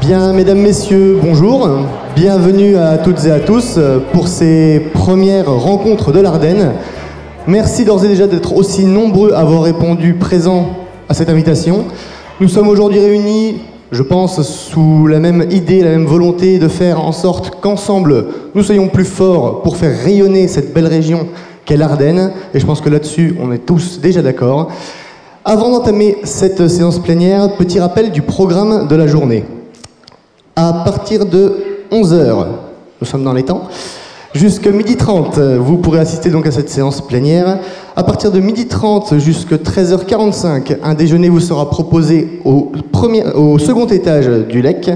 Bien, mesdames, messieurs, bonjour. Bienvenue à toutes et à tous pour ces premières rencontres de l'Ardenne. Merci d'ores et déjà d'être aussi nombreux à avoir répondu présents à cette invitation. Nous sommes aujourd'hui réunis, je pense, sous la même idée, la même volonté de faire en sorte qu'ensemble, nous soyons plus forts pour faire rayonner cette belle région qu'est l'Ardenne. Et je pense que là-dessus, on est tous déjà d'accord. Avant d'entamer cette séance plénière, petit rappel du programme de la journée. À partir de 11h, nous sommes dans les temps, jusqu'à 12h30, vous pourrez assister donc à cette séance plénière. À partir de 12h30 jusqu'à 13h45, un déjeuner vous sera proposé au second étage du LEC.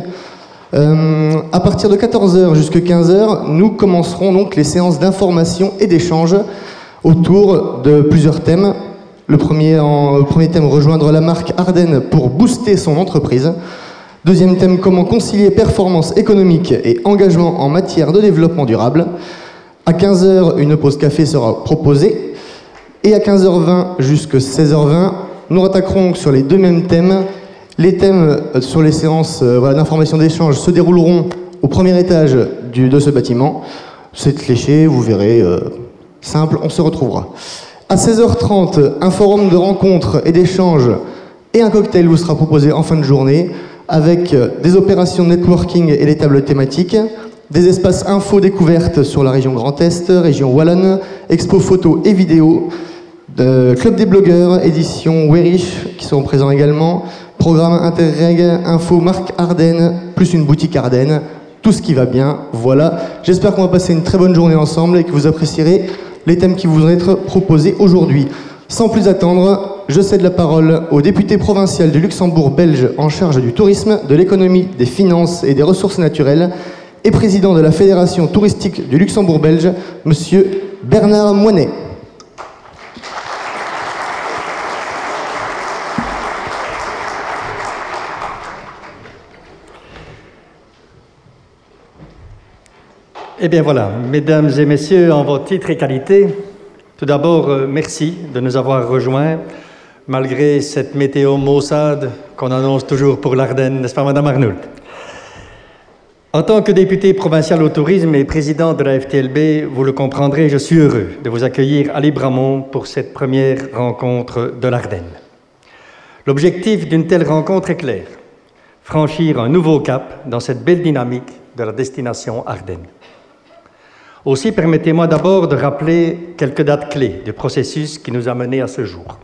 À partir de 14h jusqu'à 15h, nous commencerons donc les séances d'information et d'échange autour de plusieurs thèmes. Le premier thème, rejoindre la marque Ardenne pour booster son entreprise. Deuxième thème, comment concilier performance économique et engagement en matière de développement durable. À 15h, une pause café sera proposée. Et à 15h20 jusqu'à 16h20, nous rattaquerons sur les deux mêmes thèmes. Les thèmes sur les séances d'information d'échange se dérouleront au premier étage de ce bâtiment. C'est léché, vous verrez, simple, on se retrouvera. À 16h30, un forum de rencontres et d'échanges et un cocktail vous sera proposé en fin de journée, avec des opérations de networking et des tables thématiques, des espaces info découvertes sur la région Grand Est, région Wallonne, expo photo et vidéo, club des blogueurs, édition Weyrich qui seront présents également, programme Interreg, info marque Ardenne, plus une boutique Ardenne, tout ce qui va bien, voilà. J'espère qu'on va passer une très bonne journée ensemble et que vous apprécierez les thèmes qui vous vont être proposés aujourd'hui. Sans plus attendre, je cède la parole au député provincial du Luxembourg belge en charge du tourisme, de l'économie, des finances et des ressources naturelles et président de la Fédération touristique du Luxembourg belge, monsieur Bernard Moinet. Eh bien voilà, mesdames et messieurs, en vos titres et qualités, tout d'abord, merci de nous avoir rejoints, malgré cette météo maussade qu'on annonce toujours pour l'Ardenne, n'est-ce pas, madame Arnould? En tant que député provincial au tourisme et président de la FTLB, vous le comprendrez, je suis heureux de vous accueillir à Libramont pour cette première rencontre de l'Ardenne. L'objectif d'une telle rencontre est clair, franchir un nouveau cap dans cette belle dynamique de la destination Ardennes. Aussi, permettez-moi d'abord de rappeler quelques dates clés du processus qui nous a menés à ce jour.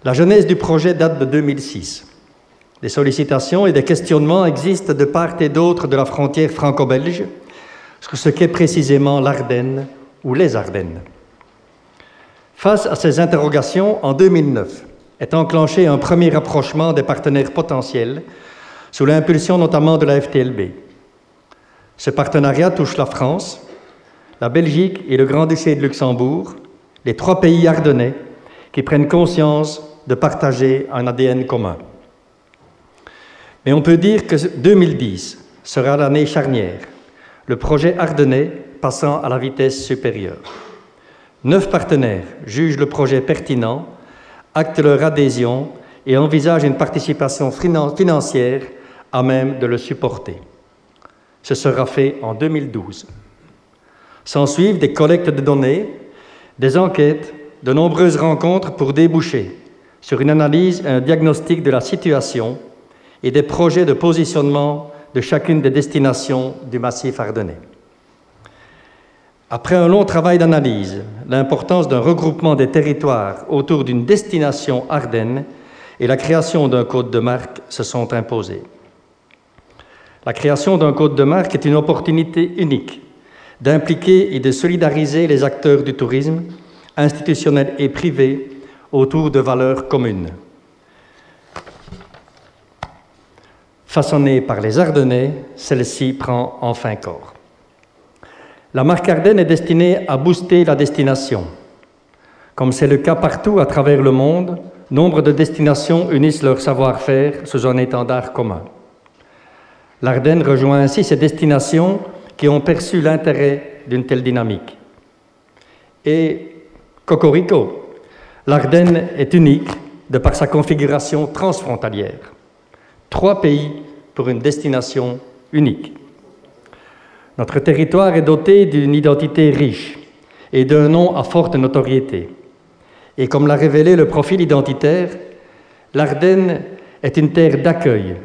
La genèse du projet date de 2006. Des sollicitations et des questionnements existent de part et d'autre de la frontière franco-belge sur ce qu'est précisément l'Ardenne ou les Ardennes. Face à ces interrogations, en 2009, est enclenché un premier rapprochement des partenaires potentiels sous l'impulsion notamment de la FTLB. Ce partenariat touche la France, la Belgique et le Grand-Duché de Luxembourg, les trois pays ardennais qui prennent conscience de partager un ADN commun. Mais on peut dire que 2010 sera l'année charnière, le projet ardennais passant à la vitesse supérieure. 9 partenaires jugent le projet pertinent, actent leur adhésion et envisagent une participation financière à même de le supporter. Ce sera fait en 2012. S'ensuivent des collectes de données, des enquêtes, de nombreuses rencontres pour déboucher sur une analyse et un diagnostic de la situation et des projets de positionnement de chacune des destinations du massif ardennais. Après un long travail d'analyse, l'importance d'un regroupement des territoires autour d'une destination Ardennes et la création d'un code de marque se sont imposées. La création d'un code de marque est une opportunité unique d'impliquer et de solidariser les acteurs du tourisme, institutionnels et privés, autour de valeurs communes. Façonnée par les Ardennais, celle-ci prend enfin corps. La marque Ardenne est destinée à booster la destination. Comme c'est le cas partout à travers le monde, nombre de destinations unissent leur savoir-faire sous un étendard commun. L'Ardenne rejoint ainsi ces destinations qui ont perçu l'intérêt d'une telle dynamique. Et cocorico, l'Ardenne est unique de par sa configuration transfrontalière. 3 pays pour une destination unique. Notre territoire est doté d'une identité riche et d'un nom à forte notoriété. Et comme l'a révélé le profil identitaire, l'Ardenne est une terre d'accueil,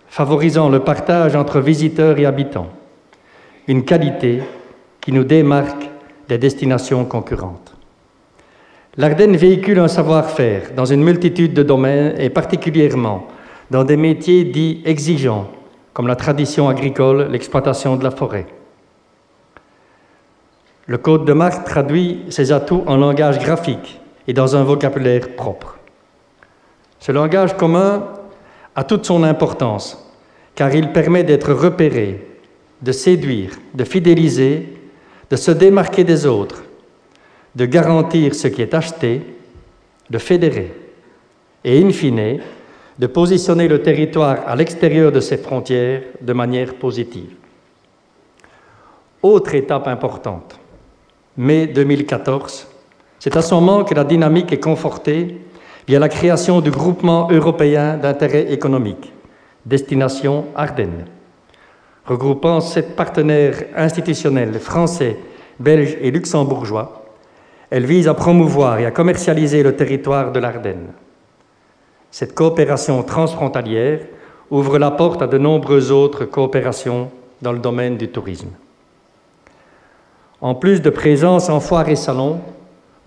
favorisant le partage entre visiteurs et habitants, une qualité qui nous démarque des destinations concurrentes. L'Ardenne véhicule un savoir-faire dans une multitude de domaines et particulièrement dans des métiers dits exigeants, comme la tradition agricole, l'exploitation de la forêt. Le code de marque traduit ses atouts en langage graphique et dans un vocabulaire propre. Ce langage commun a toute son importance, car il permet d'être repéré, de séduire, de fidéliser, de se démarquer des autres, de garantir ce qui est acheté, de fédérer et, in fine, de positionner le territoire à l'extérieur de ses frontières de manière positive. Autre étape importante, mai 2014, c'est à ce moment que la dynamique est confortée via la création du groupement européen d'intérêt économique, Destination Ardennes, regroupant 7 partenaires institutionnels français, belges et luxembourgeois. Elle vise à promouvoir et à commercialiser le territoire de l'Ardenne. Cette coopération transfrontalière ouvre la porte à de nombreuses autres coopérations dans le domaine du tourisme. En plus de présence en foires et salons,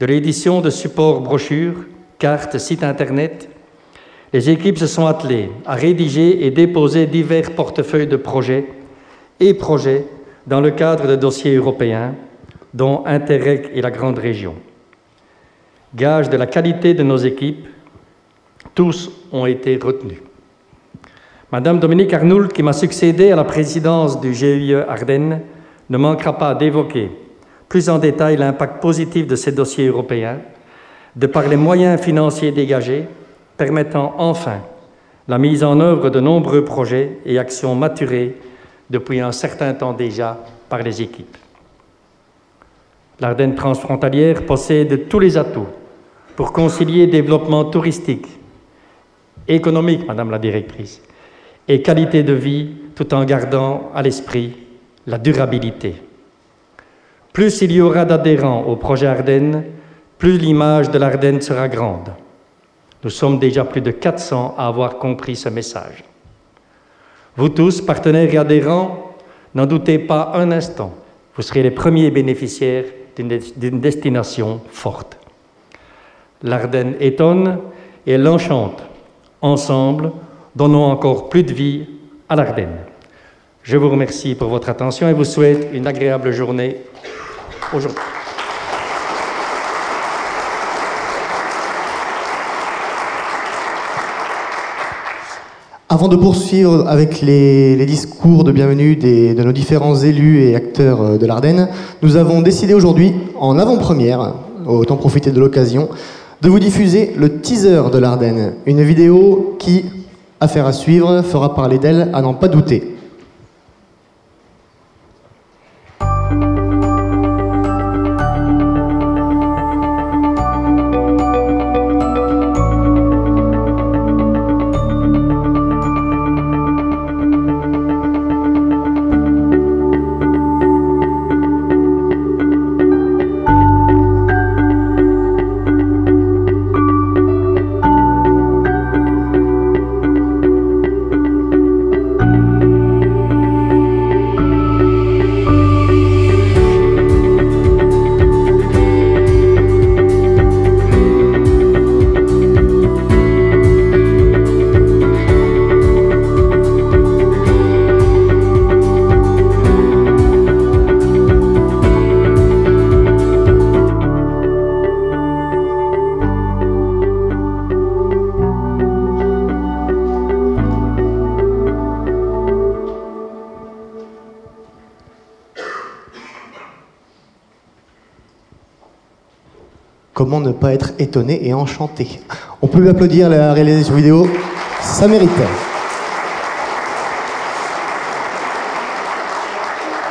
de l'édition de supports brochures, cartes, sites internet, les équipes se sont attelées à rédiger et déposer divers portefeuilles de projets dans le cadre de dossiers européens, dont Interreg et la Grande Région. Gage de la qualité de nos équipes, tous ont été retenus. Madame Dominique Arnoult, qui m'a succédé à la présidence du GIE Ardennes, ne manquera pas d'évoquer plus en détail l'impact positif de ces dossiers européens, de par les moyens financiers dégagés, permettant enfin la mise en œuvre de nombreux projets et actions maturés depuis un certain temps déjà par les équipes. L'Ardenne transfrontalière possède tous les atouts pour concilier développement touristique, économique, Madame la Directrice, et qualité de vie, tout en gardant à l'esprit la durabilité. Plus il y aura d'adhérents au projet Ardennes, plus l'image de l'Ardenne sera grande. Nous sommes déjà plus de 400 à avoir compris ce message. Vous tous, partenaires et adhérents, n'en doutez pas un instant, vous serez les premiers bénéficiaires d'une destination forte. L'Ardenne étonne et elle l'enchante. Ensemble, donnons encore plus de vie à l'Ardenne. Je vous remercie pour votre attention et vous souhaite une agréable journée aujourd'hui. Avant de poursuivre avec les discours de bienvenue de nos différents élus et acteurs de l'Ardenne, nous avons décidé aujourd'hui, en avant-première, autant profiter de l'occasion, de vous diffuser le teaser de l'Ardenne, une vidéo qui, affaire à suivre, fera parler d'elle à n'en pas douter. Comment ne pas être étonné et enchanté? On peut lui applaudir la réalisation vidéo, ça mérite.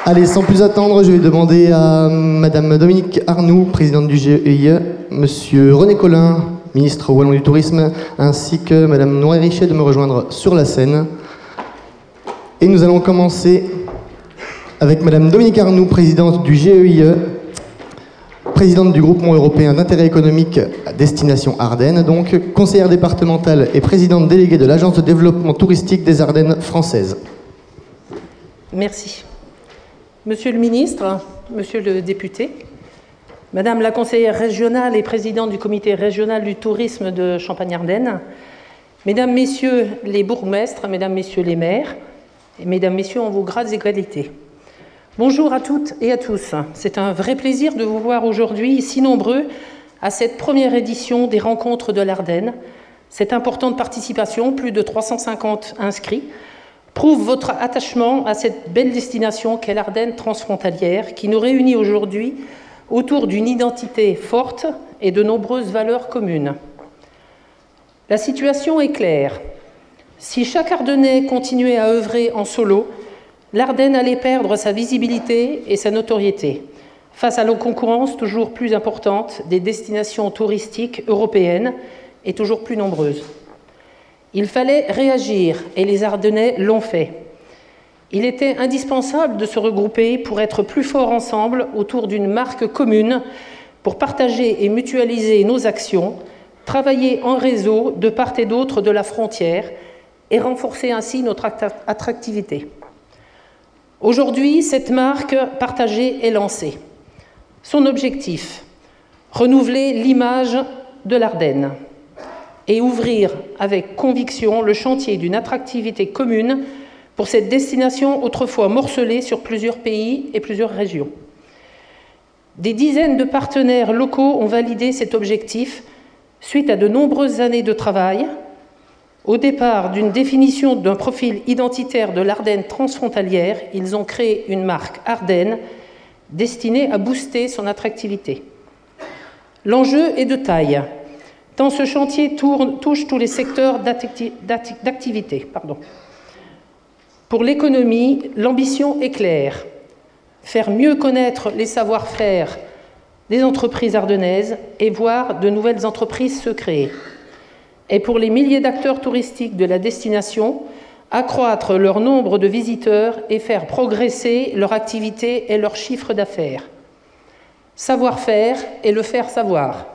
Allez, sans plus attendre, je vais demander à Madame Dominique Arnoult, présidente du GIE, Monsieur René Collin, ministre wallon du Tourisme, ainsi que Madame Noé Richet de me rejoindre sur la scène. Et nous allons commencer avec Madame Dominique Arnoux, présidente du GEIE, présidente du groupement européen d'intérêt économique à destination Ardennes, donc conseillère départementale et présidente déléguée de l'Agence de développement touristique des Ardennes françaises. Merci. Monsieur le ministre, monsieur le député, Madame la conseillère régionale et présidente du comité régional du tourisme de Champagne-Ardenne, Mesdames, Messieurs les bourgmestres, Mesdames, Messieurs les maires, et Mesdames, Messieurs en vos grades et qualités. Bonjour à toutes et à tous. C'est un vrai plaisir de vous voir aujourd'hui si nombreux à cette première édition des Rencontres de l'Ardenne. Cette importante participation, plus de 350 inscrits, prouve votre attachement à cette belle destination qu'est l'Ardenne transfrontalière qui nous réunit aujourd'hui autour d'une identité forte et de nombreuses valeurs communes. La situation est claire. Si chaque Ardennais continuait à œuvrer en solo, l'Ardenne allait perdre sa visibilité et sa notoriété face à la concurrence toujours plus importante des destinations touristiques européennes et toujours plus nombreuses. Il fallait réagir et les Ardennais l'ont fait. Il était indispensable de se regrouper pour être plus forts ensemble autour d'une marque commune, pour partager et mutualiser nos actions, travailler en réseau de part et d'autre de la frontière et renforcer ainsi notre attractivité. Aujourd'hui, cette marque partagée est lancée. Son objectif, renouveler l'image de l'Ardenne et ouvrir avec conviction le chantier d'une attractivité commune pour cette destination autrefois morcelée sur plusieurs pays et plusieurs régions. Des dizaines de partenaires locaux ont validé cet objectif suite à de nombreuses années de travail, au départ d'une définition d'un profil identitaire de l'Ardenne transfrontalière. Ils ont créé une marque Ardenne destinée à booster son attractivité. L'enjeu est de taille, tant ce chantier touche tous les secteurs d'activité. Pour l'économie, l'ambition est claire. Faire mieux connaître les savoir-faire des entreprises ardennaises et voir de nouvelles entreprises se créer. Et pour les milliers d'acteurs touristiques de la destination, accroître leur nombre de visiteurs et faire progresser leur activité et leur chiffre d'affaires. Savoir-faire et le faire savoir.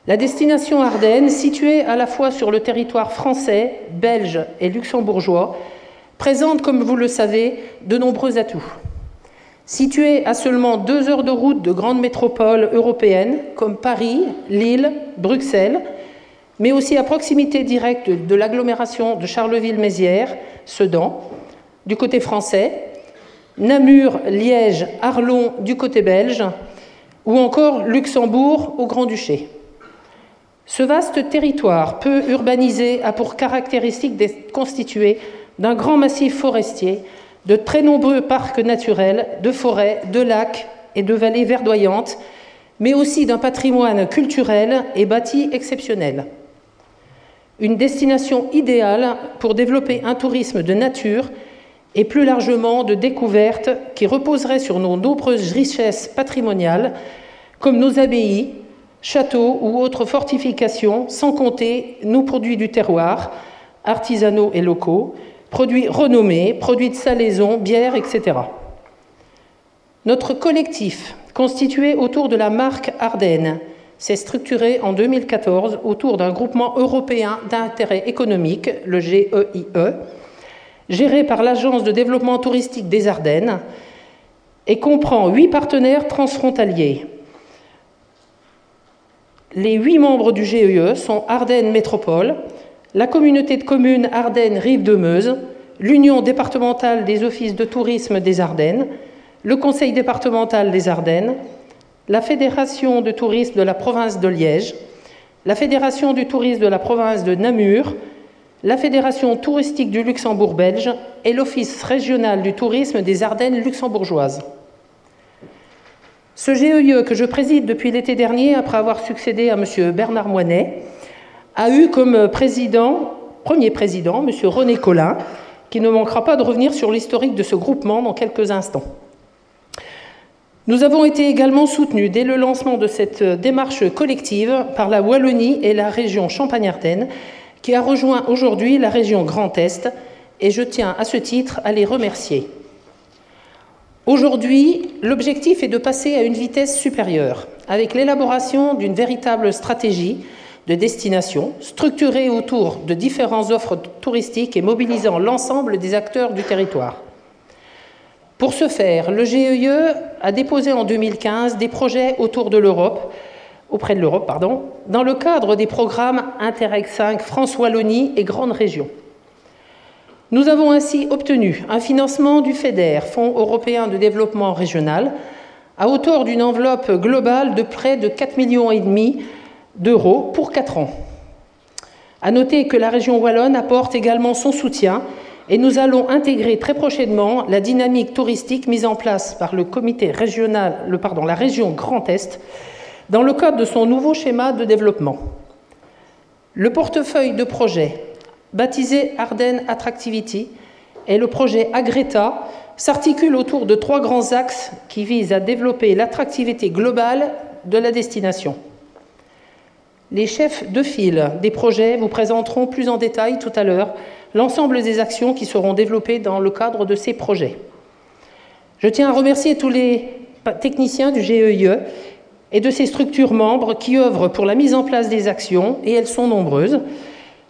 La destination Ardennes, située à la fois sur le territoire français, belge et luxembourgeois, présente, comme vous le savez, de nombreux atouts. Située à seulement 2 heures de route de grandes métropoles européennes comme Paris, Lille, Bruxelles, mais aussi à proximité directe de l'agglomération de Charleville-Mézières, Sedan, du côté français, Namur, Liège, Arlon, du côté belge, ou encore Luxembourg au Grand-Duché. Ce vaste territoire peu urbanisé a pour caractéristique d'être constitué d'un grand massif forestier, de très nombreux parcs naturels, de forêts, de lacs et de vallées verdoyantes, mais aussi d'un patrimoine culturel et bâti exceptionnel. Une destination idéale pour développer un tourisme de nature et plus largement de découverte qui reposerait sur nos nombreuses richesses patrimoniales, comme nos abbayes, châteaux ou autres fortifications, sans compter nos produits du terroir, artisanaux et locaux, produits renommés, produits de salaison, bières, etc. Notre collectif, constitué autour de la marque Ardenne, s'est structuré en 2014 autour d'un groupement européen d'intérêt économique, le GEIE, géré par l'Agence de développement touristique des Ardennes, et comprend 8 partenaires transfrontaliers. Les 8 membres du GEIE sont Ardennes Métropole, la communauté de communes Ardennes Rive de Meuse, l'Union départementale des offices de tourisme des Ardennes, le Conseil départemental des Ardennes, la Fédération de tourisme de la province de Liège, la Fédération du tourisme de la province de Namur, la Fédération touristique du Luxembourg belge et l'Office régional du tourisme des Ardennes luxembourgeoises. Ce GEIE, que je préside depuis l'été dernier, après avoir succédé à M. Bernard Moinet, a eu comme premier président, M. René Collin, qui ne manquera pas de revenir sur l'historique de ce groupement dans quelques instants. Nous avons été également soutenus dès le lancement de cette démarche collective par la Wallonie et la région Champagne-Ardenne, qui a rejoint aujourd'hui la région Grand Est et je tiens à ce titre à les remercier. Aujourd'hui, l'objectif est de passer à une vitesse supérieure, avec l'élaboration d'une véritable stratégie de destination, structurée autour de différentes offres touristiques et mobilisant l'ensemble des acteurs du territoire. Pour ce faire, le GEIE a déposé en 2015 des projets auprès de l'Europe, dans le cadre des programmes Interreg 5, France-Wallonie et Grande Région. Nous avons ainsi obtenu un financement du FEDER, Fonds européen de développement régional, à hauteur d'une enveloppe globale de près de 4,5 millions d'euros pour 4 ans. À noter que la région wallonne apporte également son soutien et nous allons intégrer très prochainement la dynamique touristique mise en place par le comité régional, la région Grand Est, dans le cadre de son nouveau schéma de développement. Le portefeuille de projets, baptisé Ardennes Attractivity, et le projet Agreta s'articule autour de 3 grands axes qui visent à développer l'attractivité globale de la destination. Les chefs de file des projets vous présenteront plus en détail tout à l'heure l'ensemble des actions qui seront développées dans le cadre de ces projets. Je tiens à remercier tous les techniciens du GEIE et de ses structures membres qui œuvrent pour la mise en place des actions, et elles sont nombreuses.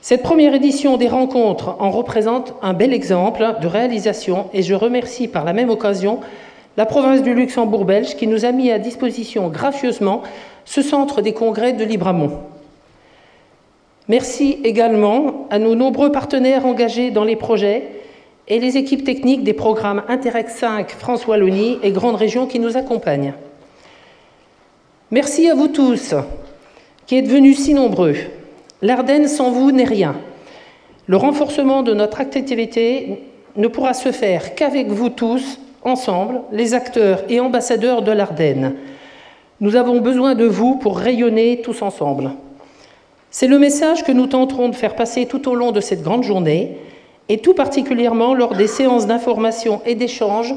Cette première édition des rencontres en représente un bel exemple de réalisation, et je remercie par la même occasion la province du Luxembourg belge qui nous a mis à disposition gracieusement ce centre des congrès de Libramont. Merci également à nos nombreux partenaires engagés dans les projets et les équipes techniques des programmes Interreg 5, France-Wallonie et Grande Région qui nous accompagnent. Merci à vous tous qui êtes venus si nombreux. L'Ardenne sans vous n'est rien. Le renforcement de notre activité ne pourra se faire qu'avec vous tous, ensemble, les acteurs et ambassadeurs de l'Ardenne. Nous avons besoin de vous pour rayonner tous ensemble. C'est le message que nous tenterons de faire passer tout au long de cette grande journée, et tout particulièrement lors des séances d'information et d'échange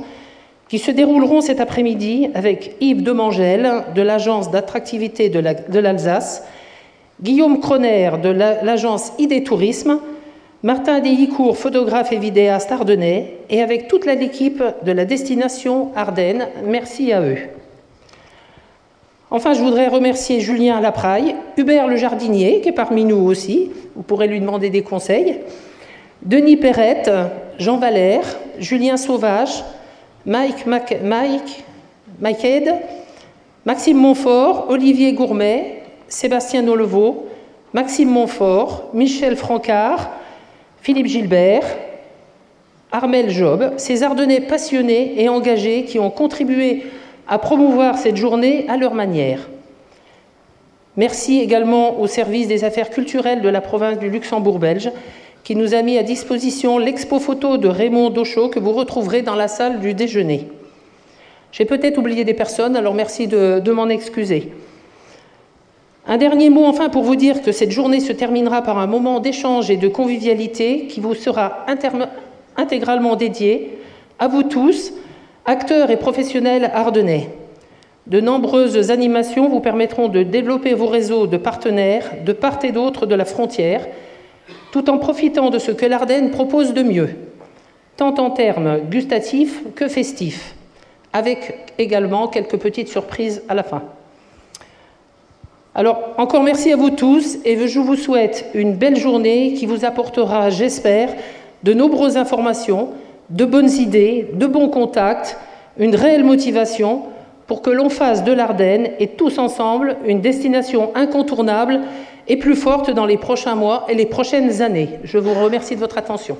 qui se dérouleront cet après-midi avec Yves Demangel de l'Agence d'attractivité de l'Alsace, Guillaume Croner de l'Agence ID Tourisme, Martin Deshicourt, photographe et vidéaste ardennais, et avec toute l'équipe de la destination Ardennes. Merci à eux. Enfin, je voudrais remercier Julien Lapraille, Hubert le jardinier, qui est parmi nous aussi, vous pourrez lui demander des conseils, Denis Perrette, Jean Valère, Julien Sauvage, Mike Maqued, Maxime Montfort, Olivier Gourmet, Sébastien Nolevaux, Maxime Montfort, Michel Francard, Philippe Gilbert, Armel Job, ces Ardennais passionnés et engagés qui ont contribué à promouvoir cette journée à leur manière. Merci également au service des affaires culturelles de la province du Luxembourg belge qui nous a mis à disposition l'expo photo de Raymond Dauchot que vous retrouverez dans la salle du déjeuner. J'ai peut-être oublié des personnes, alors merci de m'en excuser. Un dernier mot enfin pour vous dire que cette journée se terminera par un moment d'échange et de convivialité qui vous sera intégralement dédié, à vous tous, acteurs et professionnels ardennais. De nombreuses animations vous permettront de développer vos réseaux de partenaires de part et d'autre de la frontière, tout en profitant de ce que l'Ardenne propose de mieux, tant en termes gustatifs que festifs, avec également quelques petites surprises à la fin. Alors, encore merci à vous tous et je vous souhaite une belle journée qui vous apportera, j'espère, de nombreuses informations, de bonnes idées, de bons contacts, une réelle motivation pour que l'on fasse de l'Ardenne et tous ensemble une destination incontournable et plus forte dans les prochains mois et les prochaines années. Je vous remercie de votre attention.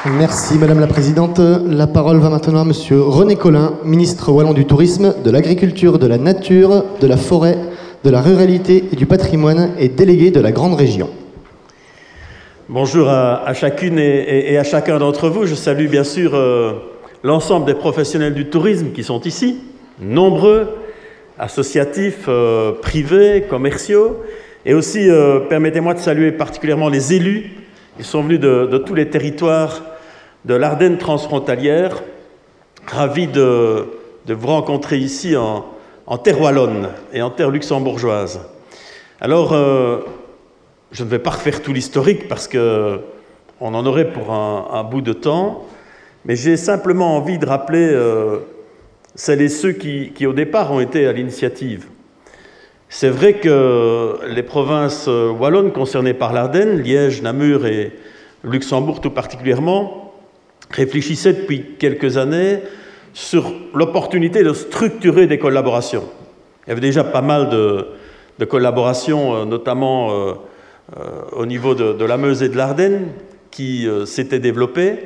Merci Madame la Présidente. La parole va maintenant à Monsieur René Colin, ministre wallon du Tourisme, de l'Agriculture, de la Nature, de la Forêt, de la Ruralité et du Patrimoine et délégué de la Grande Région. Bonjour à chacune et à chacun d'entre vous. Je salue bien sûr l'ensemble des professionnels du tourisme qui sont ici, nombreux, associatifs, privés, commerciaux, et aussi, permettez-moi de saluer particulièrement les élus qui sont venus de tous les territoires de l'Ardenne transfrontalière. Ravi de vous rencontrer ici en en terre wallonne et en terre luxembourgeoise. Alors, je ne vais pas refaire tout l'historique parce qu'on en aurait pour un bout de temps, mais j'ai simplement envie de rappeler celles et ceux qui, au départ, ont été à l'initiative. C'est vrai que les provinces wallonnes concernées par l'Ardenne, Liège, Namur et Luxembourg tout particulièrement, réfléchissaient depuis quelques années sur l'opportunité de structurer des collaborations. Il y avait déjà pas mal de collaborations, notamment au niveau de la Meuse et de l'Ardenne, qui s'étaient développées,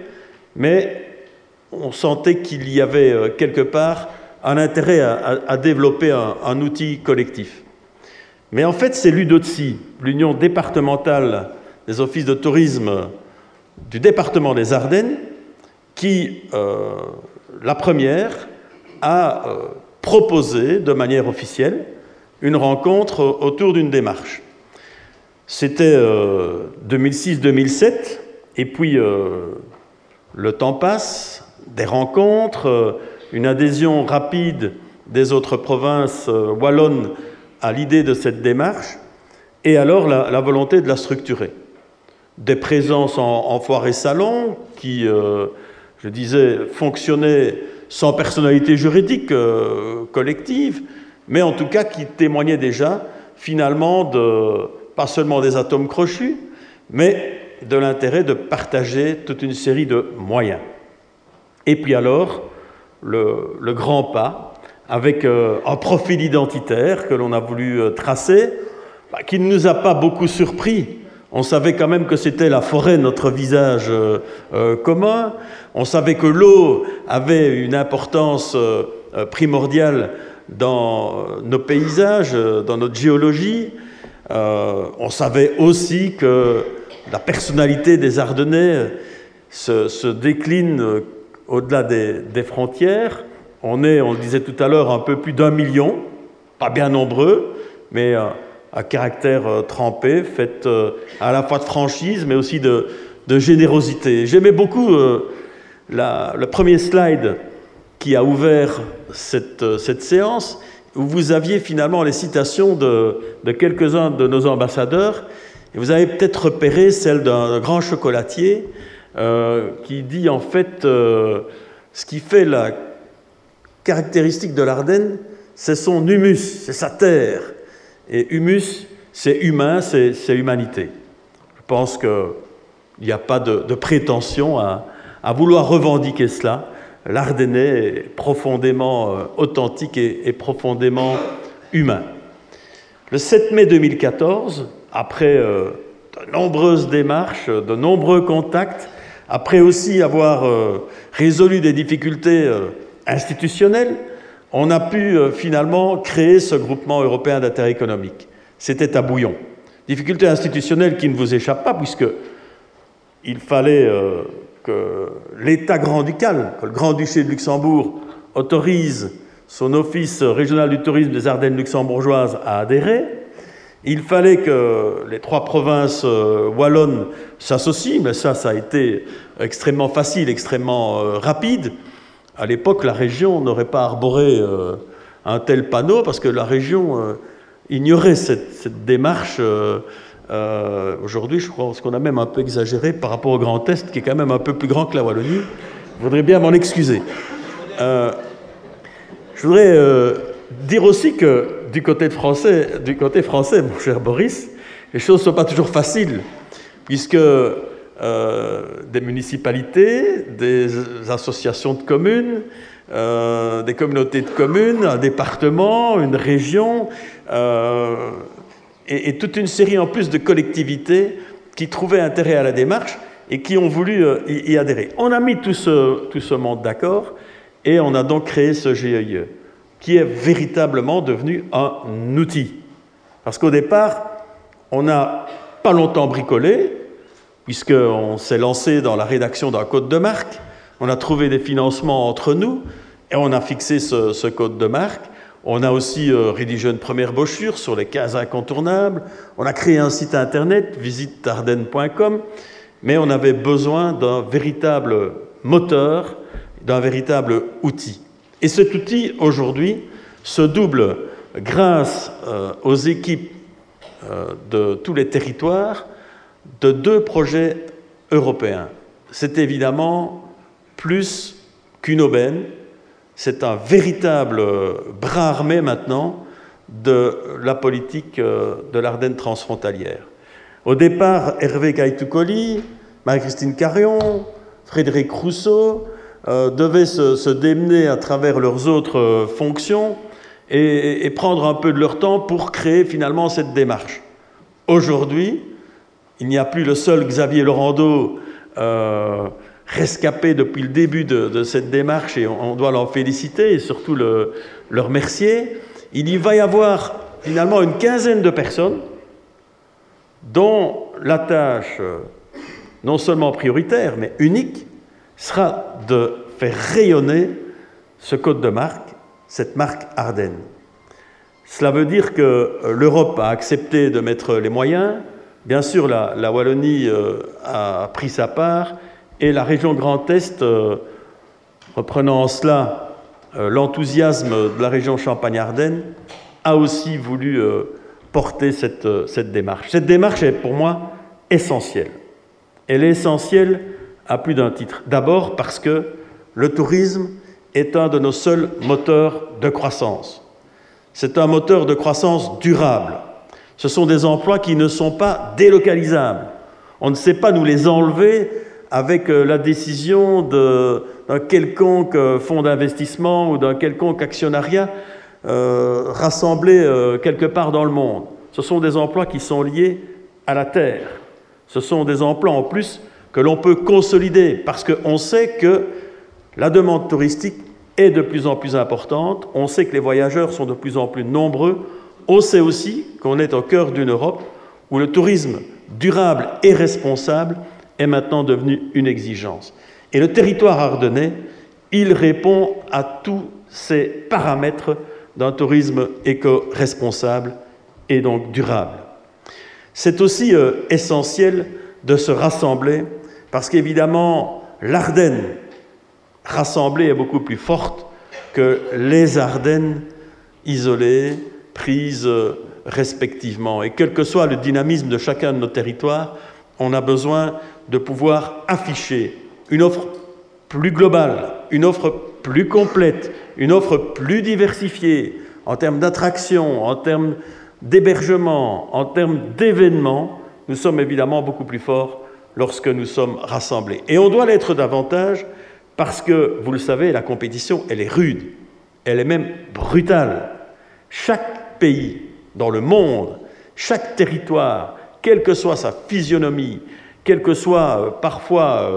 mais on sentait qu'il y avait quelque part un intérêt à développer un outil collectif. Mais en fait, c'est l'UDOTSI, l'Union départementale des offices de tourisme du département des Ardennes, qui, la première, a proposé de manière officielle une rencontre autour d'une démarche. C'était 2006-2007, et puis le temps passe, des rencontres, une adhésion rapide des autres provinces wallonnes à l'idée de cette démarche, et alors la volonté de la structurer. Des présences en foires et salons qui, je disais, fonctionnaient sans personnalité juridique collective, mais en tout cas qui témoignaient déjà finalement pas seulement des atomes crochus, mais de l'intérêt de partager toute une série de moyens. Et puis alors, le grand pas, avec un profil identitaire que l'on a voulu tracer, qui ne nous a pas beaucoup surpris. On savait quand même que c'était la forêt, notre visage commun. On savait que l'eau avait une importance primordiale dans nos paysages, dans notre géologie. On savait aussi que la personnalité des Ardennais se décline au-delà des frontières. On le disait tout à l'heure, un peu plus d'1 million, pas bien nombreux, mais à caractère trempé, fait à la fois de franchise, mais aussi de générosité. J'aimais beaucoup le premier slide qui a ouvert cette séance, où vous aviez finalement les citations de quelques-uns de nos ambassadeurs, et vous avez peut-être repéré celle d'un grand chocolatier qui dit en fait ce qui fait la caractéristique de l'Ardenne, c'est son humus, c'est sa terre. Et humus, c'est humain, c'est humanité. Je pense qu'il n'y a pas de prétention à vouloir revendiquer cela. L'Ardennais est profondément authentique et profondément humain. Le 7 mai 2014, après de nombreuses démarches, de nombreux contacts, après aussi avoir résolu des difficultés institutionnelles, on a pu finalement créer ce groupement européen d'intérêt économique. C'était à Bouillon. Difficultés institutionnelles qui ne vous échappent pas, puisqu'il fallait que l'État grand-ducal, que le Grand-Duché de Luxembourg autorise son office régional du tourisme des Ardennes luxembourgeoises à adhérer. Il fallait que les 3 provinces wallonnes s'associent, mais ça a été extrêmement facile, extrêmement rapide. À l'époque, la région n'aurait pas arboré un tel panneau parce que la région ignorait cette démarche. Aujourd'hui, je pense qu'on a même un peu exagéré par rapport au Grand Est, qui est quand même un peu plus grand que la Wallonie. Je voudrais bien m'en excuser. Je voudrais dire aussi que du côté français, mon cher Boris, les choses ne sont pas toujours faciles, puisque des municipalités, des associations de communes, des communautés de communes, un département, une région, et toute une série en plus de collectivités qui trouvaient intérêt à la démarche et qui ont voulu y adhérer. On a mis tout ce monde d'accord et on a donc créé ce GIE, qui est véritablement devenu un outil. Parce qu'au départ, on n'a pas longtemps bricolé, puisqu'on s'est lancé dans la rédaction d'un code de marque, on a trouvé des financements entre nous, et on a fixé ce code de marque. On a aussi rédigé une première brochure sur les 15 incontournables, on a créé un site internet, visiteardennes.com, mais on avait besoin d'un véritable moteur, d'un véritable outil. Et cet outil, aujourd'hui, se double grâce aux équipes de tous les territoires de 2 projets européens. C'est évidemment plus qu'une aubaine, c'est un véritable bras armé maintenant de la politique de l'Ardenne transfrontalière. Au départ, Hervé Kaïtoukoli, Marie-Christine Carion, Frédéric Rousseau devaient se démener à travers leurs autres fonctions et prendre un peu de leur temps pour créer finalement cette démarche. Aujourd'hui, il n'y a plus le seul Xavier Laurando rescapé depuis le début de cette démarche, et on doit l'en féliciter et surtout le remercier. Il y va y avoir finalement une quinzaine de personnes dont la tâche, non seulement prioritaire, mais unique, sera de faire rayonner ce code de marque, cette marque Ardennes. Cela veut dire que l'Europe a accepté de mettre les moyens. Bien sûr, la Wallonie a pris sa part, et la région Grand Est, reprenant en cela l'enthousiasme de la région Champagne-Ardenne, a aussi voulu porter cette démarche. Cette démarche est pour moi essentielle. Elle est essentielle à plus d'un titre. D'abord parce que le tourisme est un de nos seuls moteurs de croissance. C'est un moteur de croissance durable. Ce sont des emplois qui ne sont pas délocalisables. On ne sait pas nous les enlever avec la décision d'un quelconque fonds d'investissement ou d'un quelconque actionnariat rassemblé quelque part dans le monde. Ce sont des emplois qui sont liés à la terre. Ce sont des emplois en plus que l'on peut consolider parce qu'on sait que la demande touristique est de plus en plus importante, on sait que les voyageurs sont de plus en plus nombreux, on sait aussi qu'on est au cœur d'une Europe où le tourisme durable et responsable est maintenant devenu une exigence. Et le territoire ardennais, il répond à tous ces paramètres d'un tourisme éco-responsable et donc durable. C'est aussi essentiel de se rassembler parce qu'évidemment, l'Ardenne rassemblée est beaucoup plus forte que les Ardennes isolées, prises respectivement. Et quel que soit le dynamisme de chacun de nos territoires, on a besoin de pouvoir afficher une offre plus globale, une offre plus complète, une offre plus diversifiée en termes d'attraction, en termes d'hébergement, en termes d'événements. Nous sommes évidemment beaucoup plus forts lorsque nous sommes rassemblés. Et on doit l'être davantage parce que, vous le savez, la compétition, elle est rude, elle est même brutale. Chaque pays dans le monde, chaque territoire, quelle que soit sa physionomie, quelle que soit parfois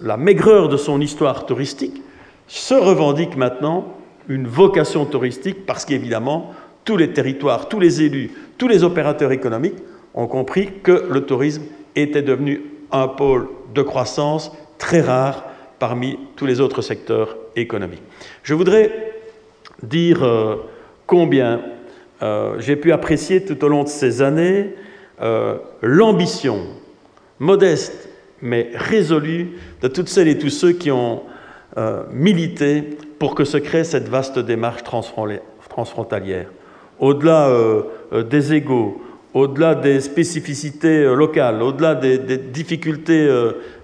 la maigreur de son histoire touristique, se revendique maintenant une vocation touristique parce qu'évidemment, tous les territoires, tous les élus, tous les opérateurs économiques ont compris que le tourisme était devenu un pôle de croissance très rare parmi tous les autres secteurs économiques. Je voudrais dire combien j'ai pu apprécier tout au long de ces années l'ambition modeste mais résolue de toutes celles et tous ceux qui ont milité pour que se crée cette vaste démarche transfrontalière. Au-delà des égos, au-delà des spécificités locales, au-delà des difficultés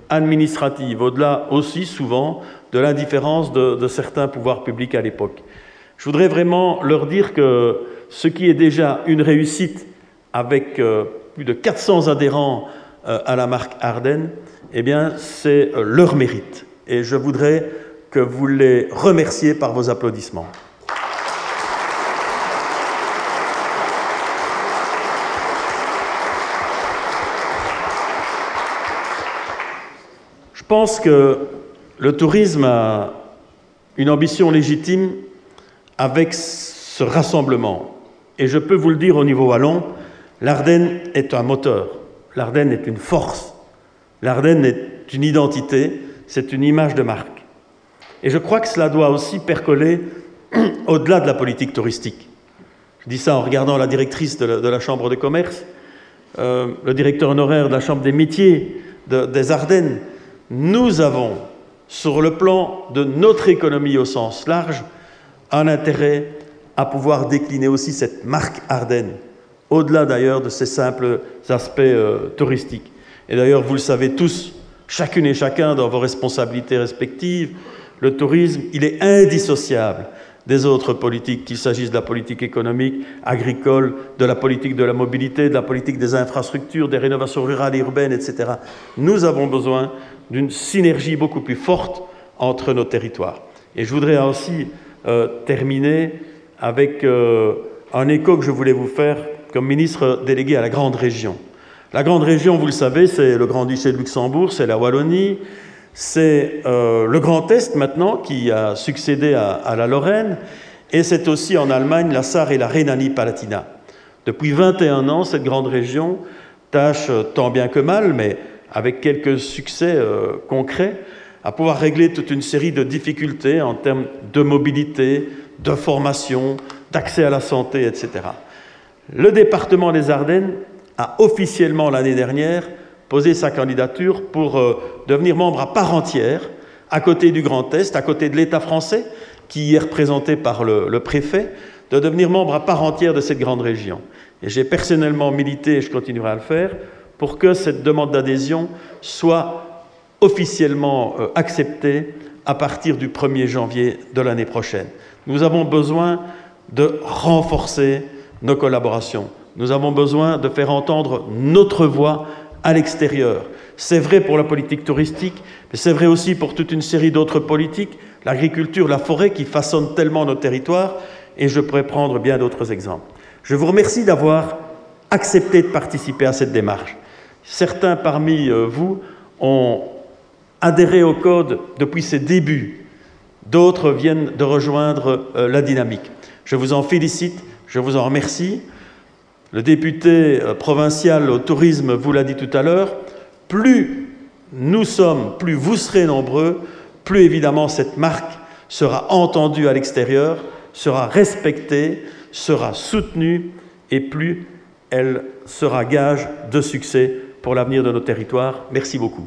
administratives, au-delà aussi souvent de l'indifférence de certains pouvoirs publics à l'époque. Je voudrais vraiment leur dire que ce qui est déjà une réussite avec plus de 400 adhérents à la marque Ardennes, eh bien, c'est leur mérite. Et je voudrais que vous les remerciez par vos applaudissements. Je pense que le tourisme a une ambition légitime avec ce rassemblement. Et je peux vous le dire au niveau wallon, l'Ardenne est un moteur, l'Ardenne est une force, l'Ardenne est une identité, c'est une image de marque. Et je crois que cela doit aussi percoler au-delà de la politique touristique. Je dis ça en regardant la directrice de la Chambre de commerce, le directeur honoraire de la Chambre des métiers des Ardennes. Nous avons, sur le plan de notre économie au sens large, un intérêt à pouvoir décliner aussi cette marque Ardennes, au-delà d'ailleurs de ces simples aspects touristiques. Et d'ailleurs, vous le savez tous, chacune et chacun dans vos responsabilités respectives, le tourisme, il est indissociable des autres politiques, qu'il s'agisse de la politique économique, agricole, de la politique de la mobilité, de la politique des infrastructures, des rénovations rurales et urbaines, etc. Nous avons besoin d'une synergie beaucoup plus forte entre nos territoires. Et je voudrais aussi terminer avec un écho que je voulais vous faire comme ministre délégué à la Grande Région. La Grande Région, vous le savez, c'est le Grand-Duché de Luxembourg, c'est la Wallonie, c'est le Grand Est maintenant qui a succédé à la Lorraine, et c'est aussi en Allemagne la Sarre et la Rhénanie-Palatinat. Depuis 21 ans, cette grande région tâche tant bien que mal, mais avec quelques succès concrets, à pouvoir régler toute une série de difficultés en termes de mobilité, de formation, d'accès à la santé, etc. Le département des Ardennes a officiellement l'année dernière posé sa candidature pour devenir membre à part entière, à côté du Grand Est, à côté de l'État français, qui y est représenté par le préfet, de devenir membre à part entière de cette grande région. Et j'ai personnellement milité, et je continuerai à le faire, pour que cette demande d'adhésion soit officiellement acceptée à partir du 1er janvier de l'année prochaine. Nous avons besoin de renforcer nos collaborations. Nous avons besoin de faire entendre notre voix à l'extérieur. C'est vrai pour la politique touristique, mais c'est vrai aussi pour toute une série d'autres politiques, l'agriculture, la forêt, qui façonnent tellement nos territoires, et je pourrais prendre bien d'autres exemples. Je vous remercie d'avoir accepté de participer à cette démarche. Certains parmi vous ont adhéré au Code depuis ses débuts. D'autres viennent de rejoindre la dynamique. Je vous en félicite, je vous en remercie. Le député provincial au tourisme vous l'a dit tout à l'heure, plus nous sommes, plus vous serez nombreux, plus évidemment cette marque sera entendue à l'extérieur, sera respectée, sera soutenue, et plus elle sera gage de succès pour l'avenir de nos territoires. Merci beaucoup.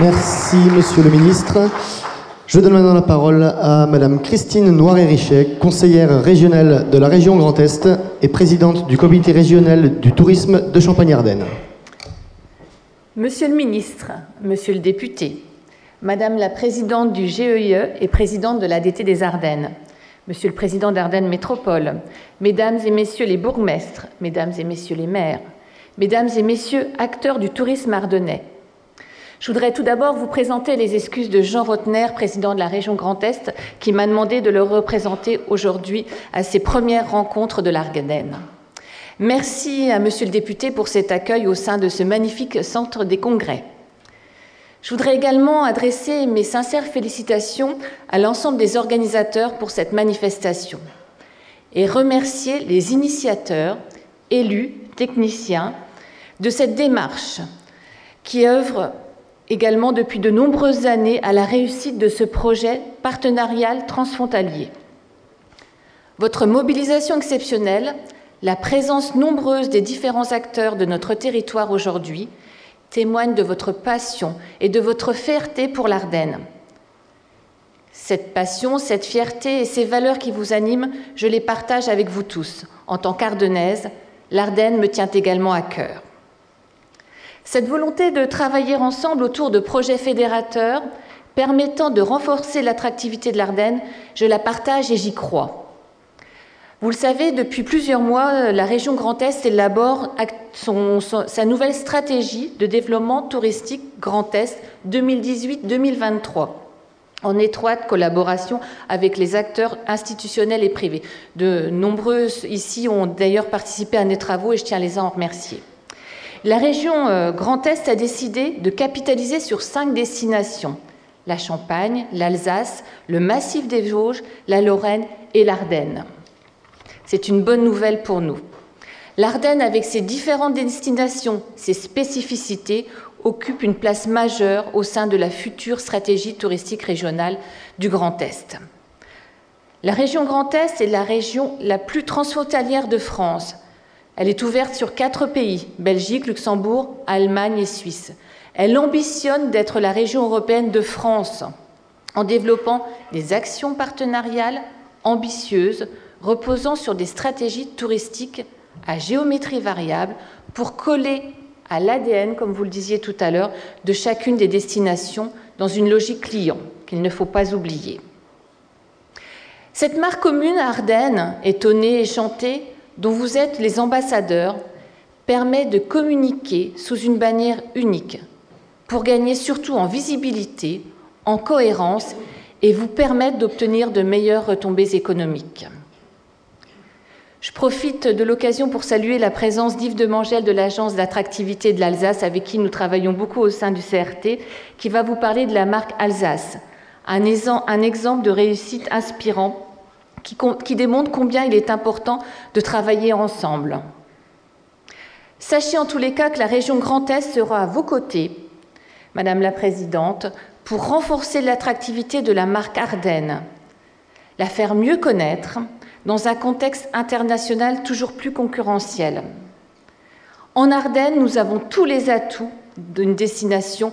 Merci, Monsieur le Ministre. Je donne maintenant la parole à Madame Christine Noiret-Richet, conseillère régionale de la région Grand Est et présidente du comité régional du tourisme de Champagne-Ardenne. Monsieur le ministre, monsieur le député, Madame la présidente du GEIE et présidente de l'ADT des Ardennes, Monsieur le président d'Ardennes Métropole, Mesdames et Messieurs les bourgmestres, Mesdames et Messieurs les maires, Mesdames et Messieurs acteurs du tourisme ardennais, je voudrais tout d'abord vous présenter les excuses de Jean Rotner, président de la région Grand Est, qui m'a demandé de le représenter aujourd'hui à ses premières rencontres de l'Ardenne. Merci à Monsieur le député pour cet accueil au sein de ce magnifique centre des congrès. Je voudrais également adresser mes sincères félicitations à l'ensemble des organisateurs pour cette manifestation et remercier les initiateurs, élus, techniciens de cette démarche qui œuvrent également depuis de nombreuses années à la réussite de ce projet partenarial transfrontalier. Votre mobilisation exceptionnelle, la présence nombreuse des différents acteurs de notre territoire aujourd'hui témoignent de votre passion et de votre fierté pour l'Ardenne. Cette passion, cette fierté et ces valeurs qui vous animent, je les partage avec vous tous. En tant qu'Ardennaise, l'Ardenne me tient également à cœur. Cette volonté de travailler ensemble autour de projets fédérateurs permettant de renforcer l'attractivité de l'Ardenne, je la partage et j'y crois. Vous le savez, depuis plusieurs mois, la région Grand Est élabore sa nouvelle stratégie de développement touristique Grand Est 2018-2023, en étroite collaboration avec les acteurs institutionnels et privés. De nombreux ici ont d'ailleurs participé à nos travaux et je tiens à les en remercier. La région Grand Est a décidé de capitaliser sur 5 destinations, la Champagne, l'Alsace, le Massif des Vosges, la Lorraine et l'Ardenne. C'est une bonne nouvelle pour nous. L'Ardenne, avec ses différentes destinations, ses spécificités, occupe une place majeure au sein de la future stratégie touristique régionale du Grand Est. La région Grand Est est la région la plus transfrontalière de France. Elle est ouverte sur 4 pays, Belgique, Luxembourg, Allemagne et Suisse. Elle ambitionne d'être la région européenne de France en développant des actions partenariales ambitieuses reposant sur des stratégies touristiques à géométrie variable pour coller à l'ADN, comme vous le disiez tout à l'heure, de chacune des destinations dans une logique client qu'il ne faut pas oublier. Cette marque commune Ardennes, étonnée et chantée, dont vous êtes les ambassadeurs, permet de communiquer sous une bannière unique pour gagner surtout en visibilité, en cohérence et vous permettre d'obtenir de meilleures retombées économiques. Je profite de l'occasion pour saluer la présence d'Yves Demangel de l'Agence d'attractivité de l'Alsace, avec qui nous travaillons beaucoup au sein du CRT, qui va vous parler de la marque Alsace, un exemple de réussite inspirant qui démontre combien il est important de travailler ensemble. Sachez en tous les cas que la région Grand Est sera à vos côtés, Madame la Présidente, pour renforcer l'attractivité de la marque Ardennes, la faire mieux connaître dans un contexte international toujours plus concurrentiel. En Ardennes, nous avons tous les atouts d'une destination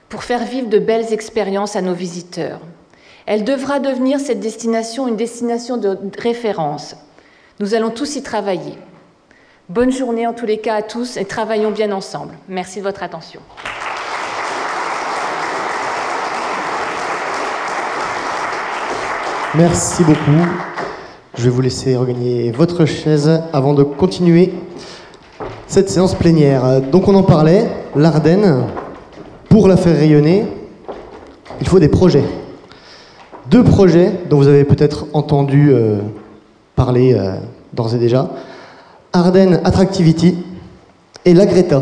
pour faire vivre de belles expériences à nos visiteurs. Elle devra devenir cette destination une destination de référence. Nous allons tous y travailler. Bonne journée en tous les cas à tous et travaillons bien ensemble. Merci de votre attention. Merci beaucoup. Je vais vous laisser regagner votre chaise avant de continuer cette séance plénière. Donc on en parlait, l'Ardenne, pour la faire rayonner, il faut des projets. 2 projets dont vous avez peut-être entendu parler d'ores et déjà. Ardennes Attractivity et l'Agreta.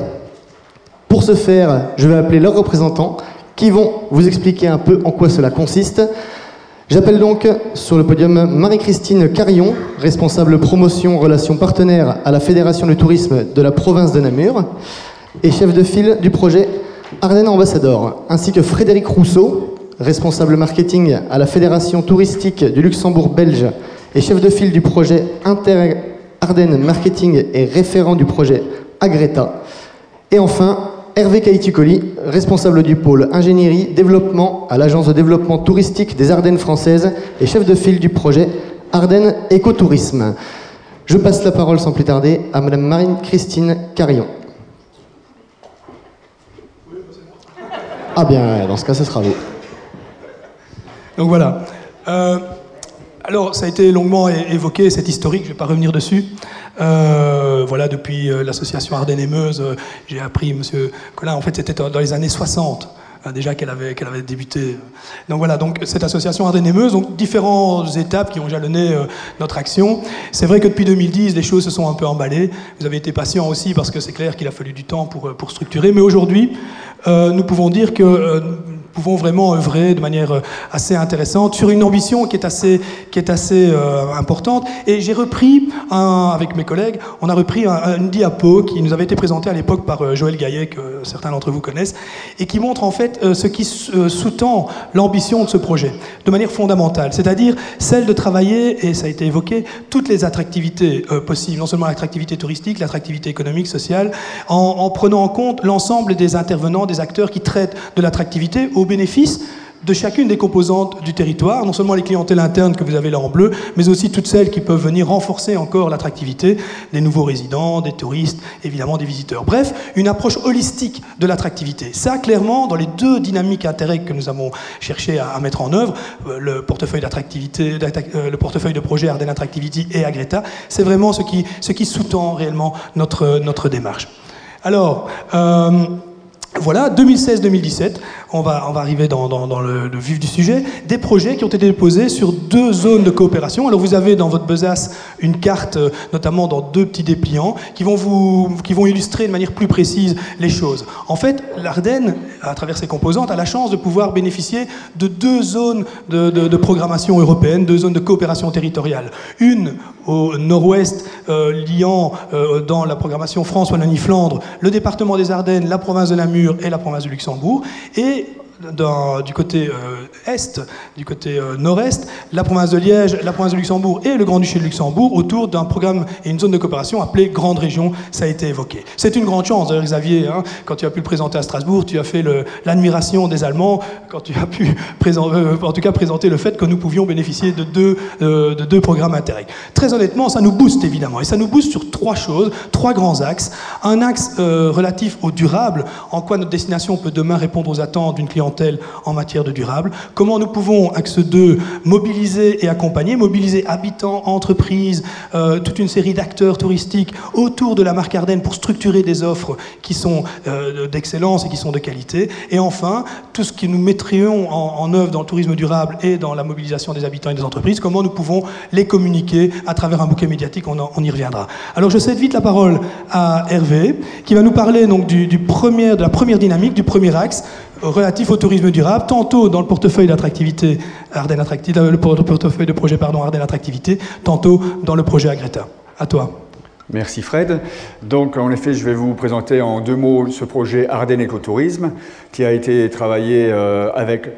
Pour ce faire, je vais appeler leurs représentants qui vont vous expliquer un peu en quoi cela consiste. J'appelle donc sur le podium Marie-Christine Carillon, responsable promotion relations partenaires à la Fédération du tourisme de la province de Namur et chef de file du projet Ardennes Ambassador, ainsi que Frédéric Rousseau, responsable marketing à la Fédération touristique du Luxembourg belge et chef de file du projet Inter Ardennes Marketing et référent du projet Agreta. Et enfin, Hervé Caïtucoli, responsable du pôle ingénierie développement à l'agence de développement touristique des Ardennes françaises et chef de file du projet Ardennes Écotourisme. Je passe la parole sans plus tarder à Madame Marie-Christine Carillon. Ah bien, dans ce cas, ce sera vous. Donc voilà. Alors, ça a été longuement évoqué, cette historique, je ne vais pas revenir dessus. Voilà, depuis l'association Ardennes et Meuse, j'ai appris, Monsieur Collin, en fait, c'était dans les années 60, déjà qu'elle avait débuté. Donc voilà, donc cette association Ardennes et Meuse, donc différentes étapes qui ont jalonné notre action. C'est vrai que depuis 2010, les choses se sont un peu emballées. Vous avez été patient aussi, parce que c'est clair qu'il a fallu du temps pour structurer. Mais aujourd'hui, nous pouvons dire que nous pouvons vraiment œuvrer de manière assez intéressante sur une ambition qui est assez importante. Et j'ai repris, avec mes collègues, on a repris une diapo qui nous avait été présentée à l'époque par Joël Gaillet, que certains d'entre vous connaissent, et qui montre en fait ce qui sous-tend l'ambition de ce projet, de manière fondamentale, c'est-à-dire celle de travailler, et ça a été évoqué, toutes les attractivités possibles, non seulement l'attractivité touristique, l'attractivité économique, sociale, en prenant en compte l'ensemble des intervenants, des acteurs qui traitent de l'attractivité au bénéfice de chacune des composantes du territoire, non seulement les clientèles internes que vous avez là en bleu, mais aussi toutes celles qui peuvent venir renforcer encore l'attractivité des nouveaux résidents, des touristes, évidemment des visiteurs. Bref, une approche holistique de l'attractivité. Ça, clairement, dans les 2 dynamiques Interreg que nous avons cherché à mettre en œuvre, le portefeuille d'attractivité, le portefeuille de projet Ardennes Attractivity et Agreta, c'est vraiment ce qui sous-tend réellement notre démarche. Alors, voilà, 2016-2017, on va arriver dans le vif du sujet, des projets qui ont été déposés sur 2 zones de coopération. Alors vous avez dans votre besace une carte, notamment dans 2 petits dépliants, qui vont illustrer de manière plus précise les choses. En fait, l'Ardenne, à travers ses composantes, a la chance de pouvoir bénéficier de 2 zones de programmation européenne, 2 zones de coopération territoriale. Une au nord-ouest, liant dans la programmation France-Wallonie-Flandre, le département des Ardennes, la province de Namur et la province de Luxembourg, et du côté est, du côté nord-est, la province de Liège, la province de Luxembourg et le Grand-Duché de Luxembourg autour d'un programme et une zone de coopération appelée Grande Région. Ça a été évoqué. C'est une grande chance, d'ailleurs, Xavier, hein, quand tu as pu le présenter à Strasbourg, tu as fait l'admiration des Allemands, quand tu as pu en tout cas présenter le fait que nous pouvions bénéficier de deux programmes Interreg. Très honnêtement, ça nous booste évidemment, et ça nous booste sur trois choses, trois grands axes. Un axe relatif au durable, en quoi notre destination peut demain répondre aux attentes d'une clientèle en matière de durable. Comment nous pouvons, axe 2, mobiliser et accompagner, mobiliser habitants, entreprises, toute une série d'acteurs touristiques autour de la marque Ardennes pour structurer des offres qui sont d'excellence et qui sont de qualité. Et enfin, tout ce que nous mettrions en œuvre dans le tourisme durable et dans la mobilisation des habitants et des entreprises, comment nous pouvons les communiquer à travers un bouquet médiatique, on y reviendra. Alors je cède vite la parole à Hervé, qui va nous parler donc de la première dynamique, du premier axe, relatif au tourisme durable, tantôt dans le portefeuille d'attractivité Ardennes Attractivité, le portefeuille de projet Ardennes Attractivité, tantôt dans le projet Agreta. À toi. Merci Fred. Donc en effet, je vais vous présenter en 2 mots ce projet Ardennes Écotourisme qui a été travaillé avec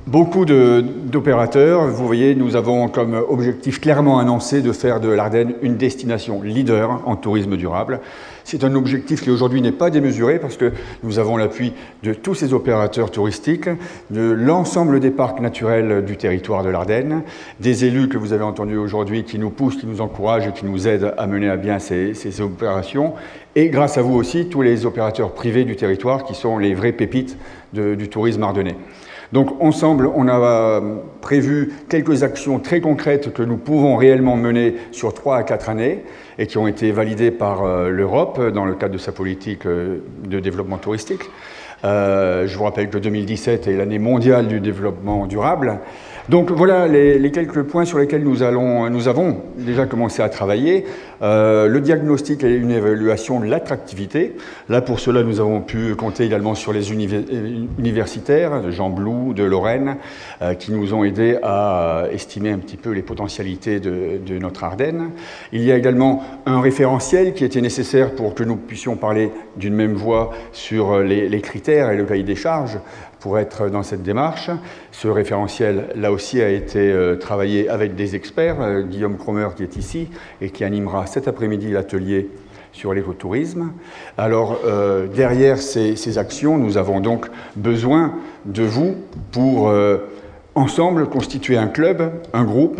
beaucoup d'opérateurs. Vous voyez, nous avons comme objectif clairement annoncé de faire de l'Ardenne une destination leader en tourisme durable. C'est un objectif qui aujourd'hui n'est pas démesuré parce que nous avons l'appui de tous ces opérateurs touristiques, de l'ensemble des parcs naturels du territoire de l'Ardenne, des élus que vous avez entendus aujourd'hui qui nous poussent, qui nous encouragent et qui nous aident à mener à bien ces opérations. Et grâce à vous aussi, tous les opérateurs privés du territoire qui sont les vraies pépites du tourisme ardennais. Donc ensemble, on a prévu quelques actions très concrètes que nous pouvons réellement mener sur 3 à 4 années et qui ont été validées par l'Europe dans le cadre de sa politique de développement touristique. Je vous rappelle que 2017 est l'année mondiale du développement durable. Donc voilà les quelques points sur lesquels nous avons déjà commencé à travailler. Le diagnostic et une évaluation de l'attractivité. Là, pour cela, nous avons pu compter également sur les universitaires de Jean Blou, de Lorraine, qui nous ont aidés à estimer un petit peu les potentialités de notre Ardenne. Il y a également un référentiel qui était nécessaire pour que nous puissions parler d'une même voix sur les critères et le cahier des charges pour être dans cette démarche. Ce référentiel, là aussi, a été travaillé avec des experts, Guillaume Cromer qui est ici et qui animera cet après-midi l'atelier sur l'écotourisme. Alors, derrière ces actions, nous avons donc besoin de vous pour, ensemble, constituer un club, un groupe,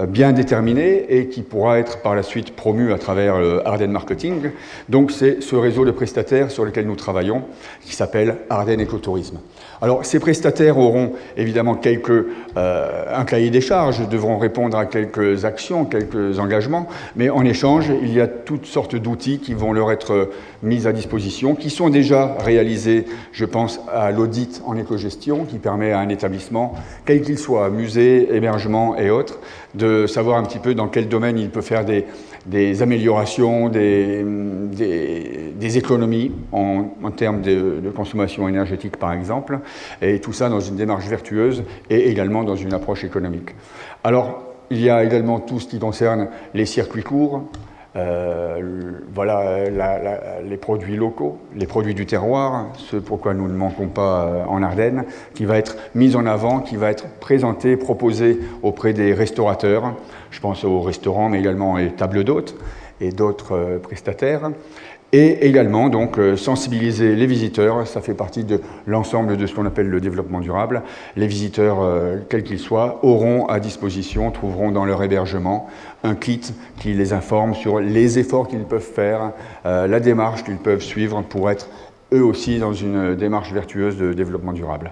bien déterminé et qui pourra être par la suite promu à travers Ardennes Marketing. Donc c'est ce réseau de prestataires sur lequel nous travaillons qui s'appelle Ardennes Écotourisme. Alors ces prestataires auront évidemment un cahier des charges, devront répondre à quelques actions, quelques engagements, mais en échange il y a toutes sortes d'outils qui vont leur être mis à disposition, qui sont déjà réalisés, je pense à l'audit en écogestion qui permet à un établissement, quel qu'il soit, musée, hébergement et autres, de savoir un petit peu dans quel domaine il peut faire des améliorations, des économies en termes de consommation énergétique par exemple, et tout ça dans une démarche vertueuse et également dans une approche économique. Alors, il y a également tout ce qui concerne les circuits courts, voilà les produits locaux, les produits du terroir, ce pourquoi nous ne manquons pas en Ardennes, qui va être mis en avant, qui va être présenté, proposé auprès des restaurateurs. Je pense aux restaurants, mais également aux tables d'hôtes et d'autres prestataires. Et également, donc, sensibiliser les visiteurs, ça fait partie de l'ensemble de ce qu'on appelle le développement durable. Les visiteurs, quels qu'ils soient, auront à disposition, trouveront dans leur hébergement un kit qui les informe sur les efforts qu'ils peuvent faire, la démarche qu'ils peuvent suivre pour être eux aussi dans une démarche vertueuse de développement durable.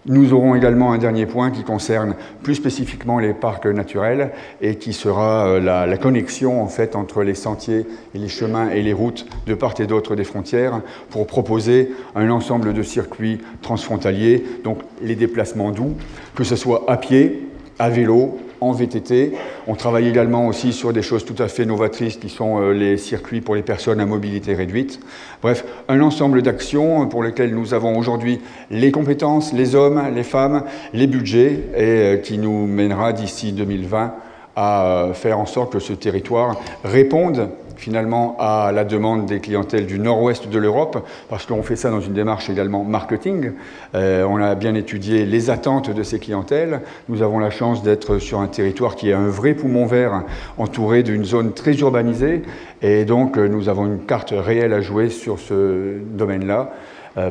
Nous aurons également un dernier point qui concerne plus spécifiquement les parcs naturels et qui sera la connexion en fait entre les sentiers et les chemins et les routes de part et d'autre des frontières pour proposer un ensemble de circuits transfrontaliers, donc les déplacements doux, que ce soit à pied, à vélo, en VTT. On travaille également aussi sur des choses tout à fait novatrices qui sont les circuits pour les personnes à mobilité réduite. Bref, un ensemble d'actions pour lesquelles nous avons aujourd'hui les compétences, les hommes, les femmes, les budgets et qui nous mènera d'ici 2020 à faire en sorte que ce territoire réponde finalement à la demande des clientèles du nord-ouest de l'Europe, parce qu'on fait ça dans une démarche également marketing. On a bien étudié les attentes de ces clientèles. Nous avons la chance d'être sur un territoire qui est un vrai poumon vert, entouré d'une zone très urbanisée, et donc nous avons une carte réelle à jouer sur ce domaine-là.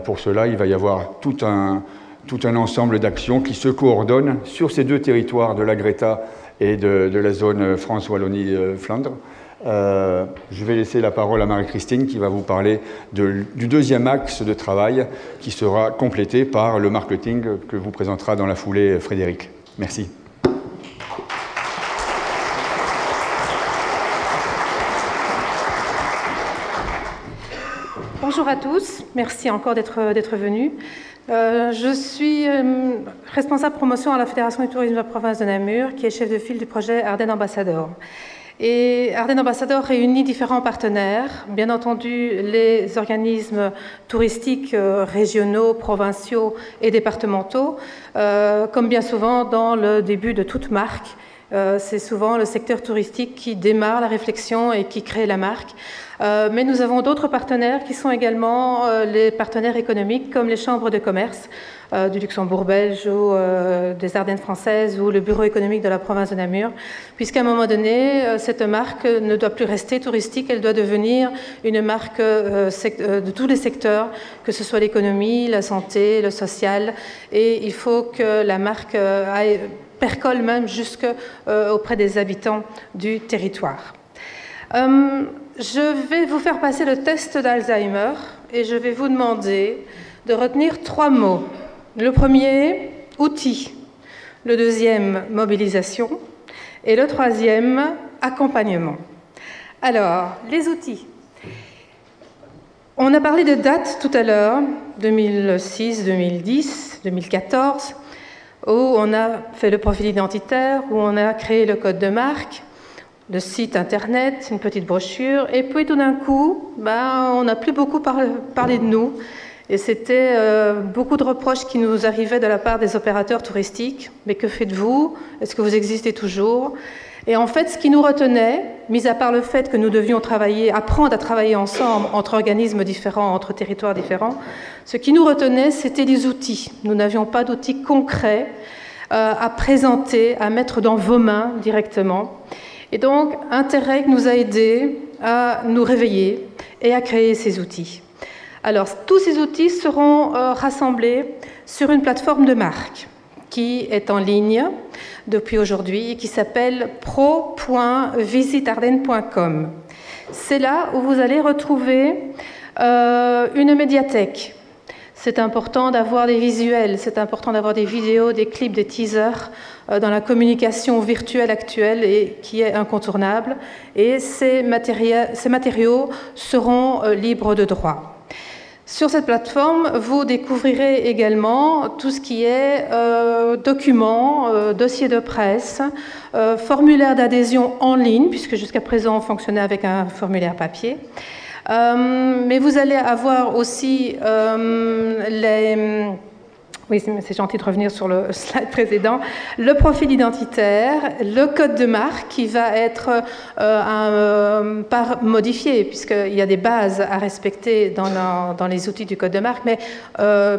Pour cela, il va y avoir tout un ensemble d'actions qui se coordonnent sur ces deux territoires de la Greta et de la zone France-Wallonie-Flandre. Je vais laisser la parole à Marie-Christine qui va vous parler du deuxième axe de travail qui sera complété par le marketing que vous présentera dans la foulée Frédéric. Merci. Bonjour à tous, merci encore d'être venus. Je suis responsable promotion à la Fédération du tourisme de la province de Namur, qui est chef de file du projet Ardennes Ambassador. Et Ardennes Ambassador réunit différents partenaires, bien entendu les organismes touristiques régionaux, provinciaux et départementaux, comme bien souvent dans le début de toute marque. C'est souvent le secteur touristique qui démarre la réflexion et qui crée la marque. Mais nous avons d'autres partenaires qui sont également les partenaires économiques, comme les chambres de commerce du Luxembourg belge ou des Ardennes françaises ou le bureau économique de la province de Namur, puisqu'à un moment donné, cette marque ne doit plus rester touristique, elle doit devenir une marque de tous les secteurs, que ce soit l'économie, la santé, le social, et il faut que la marque percole même jusqu'auprès des habitants du territoire. Je vais vous faire passer le test d'Alzheimer et je vais vous demander de retenir 3 mots. Le premier, outil. Le deuxième, mobilisation. Et le troisième, accompagnement. Alors, les outils. On a parlé de dates tout à l'heure, 2006, 2010, 2014, où on a fait le profil identitaire, où on a créé le code de marque, le site internet, une petite brochure, et puis tout d'un coup, on n'a plus beaucoup parlé de nous, et c'était beaucoup de reproches qui nous arrivaient de la part des opérateurs touristiques. Mais que faites-vous? Est-ce que vous existez toujours? Et en fait, ce qui nous retenait, mis à part le fait que nous devions apprendre à travailler ensemble entre organismes différents, entre territoires différents, ce qui nous retenait, c'était les outils. Nous n'avions pas d'outils concrets à présenter, à mettre dans vos mains directement. Et donc, Interreg nous a aidés à nous réveiller et à créer ces outils. Alors, tous ces outils seront rassemblés sur une plateforme de marque qui est en ligne depuis aujourd'hui et qui s'appelle pro.visiteardennes.com. C'est là où vous allez retrouver une médiathèque. C'est important d'avoir des visuels, c'est important d'avoir des vidéos, des clips, des teasers dans la communication virtuelle actuelle et qui est incontournable. Et ces matériaux seront libres de droit. Sur cette plateforme, vous découvrirez également tout ce qui est documents, dossiers de presse, formulaire d'adhésion en ligne, puisque jusqu'à présent on fonctionnait avec un formulaire papier. Mais vous allez avoir aussi oui, c'est gentil de revenir sur le slide précédent. Le profil identitaire, le code de marque qui va être modifié, puisqu'il y a des bases à respecter dans les outils du code de marque, mais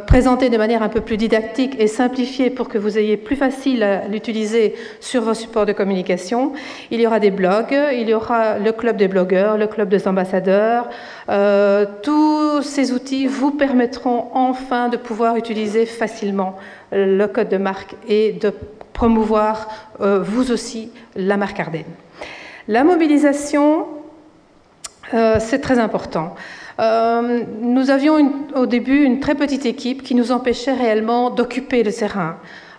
présenté de manière un peu plus didactique et simplifiée pour que vous ayez plus facile à l'utiliser sur vos supports de communication. Il y aura des blogs, il y aura le club des blogueurs, le club des ambassadeurs. Tous ces outils vous permettront enfin de pouvoir utiliser facilement le code de marque et de promouvoir vous aussi la marque Ardennes. La mobilisation, c'est très important. Nous avions au début une très petite équipe qui nous empêchait réellement d'occuper le terrain.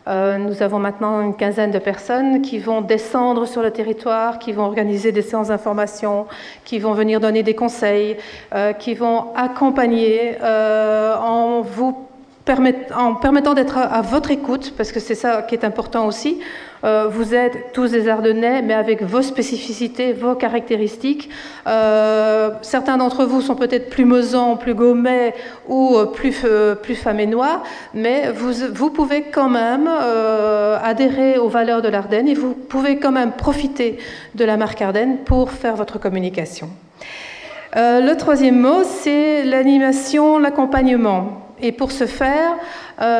Nous avons maintenant une quinzaine de personnes qui vont descendre sur le territoire, qui vont organiser des séances d'information, qui vont venir donner des conseils, qui vont accompagner en permettant d'être à votre écoute, parce que c'est ça qui est important aussi. Vous êtes tous des Ardennais, mais avec vos spécificités, vos caractéristiques. Certains d'entre vous sont peut-être plus mosans, plus gommais ou plus faménois, mais vous pouvez quand même adhérer aux valeurs de l'Ardenne et vous pouvez quand même profiter de la marque Ardennes pour faire votre communication. Le troisième mot, c'est l'animation, l'accompagnement. Et pour ce faire,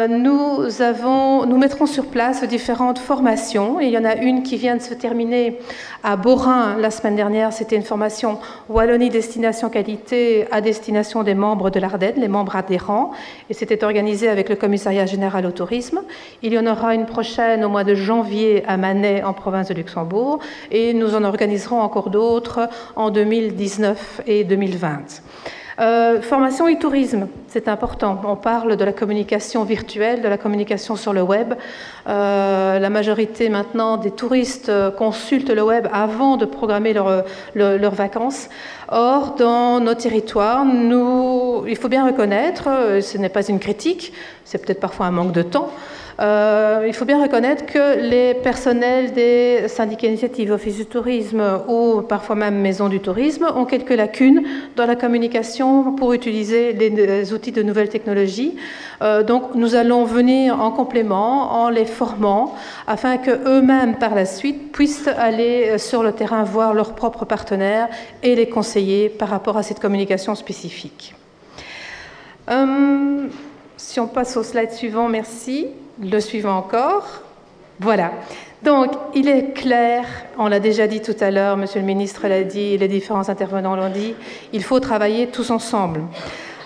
nous mettrons sur place différentes formations. Et il y en a une qui vient de se terminer à Beaurain la semaine dernière. C'était une formation Wallonie Destination Qualité à destination des membres de l'Ardenne, les membres adhérents. Et c'était organisé avec le Commissariat général au tourisme. Il y en aura une prochaine au mois de janvier à Manet, en province de Luxembourg. Et nous en organiserons encore d'autres en 2019 et 2020. Formation et tourisme, c'est important. On parle de la communication virtuelle, de la communication sur le web. La majorité maintenant des touristes consultent le web avant de programmer leurs vacances. Or, dans nos territoires, il faut bien reconnaître, ce n'est pas une critique, c'est peut-être parfois un manque de temps, il faut bien reconnaître que les personnels des syndicats initiatives, office du tourisme ou parfois même maisons du tourisme ont quelques lacunes dans la communication pour utiliser les outils de nouvelles technologies. Donc nous allons venir en complément en les formant afin qu'eux-mêmes par la suite puissent aller sur le terrain voir leurs propres partenaires et les conseiller par rapport à cette communication spécifique. Si on passe au slide suivant, merci. Le suivant encore. Voilà. Donc, il est clair, on l'a déjà dit tout à l'heure, Monsieur le ministre l'a dit, les différents intervenants l'ont dit, il faut travailler tous ensemble.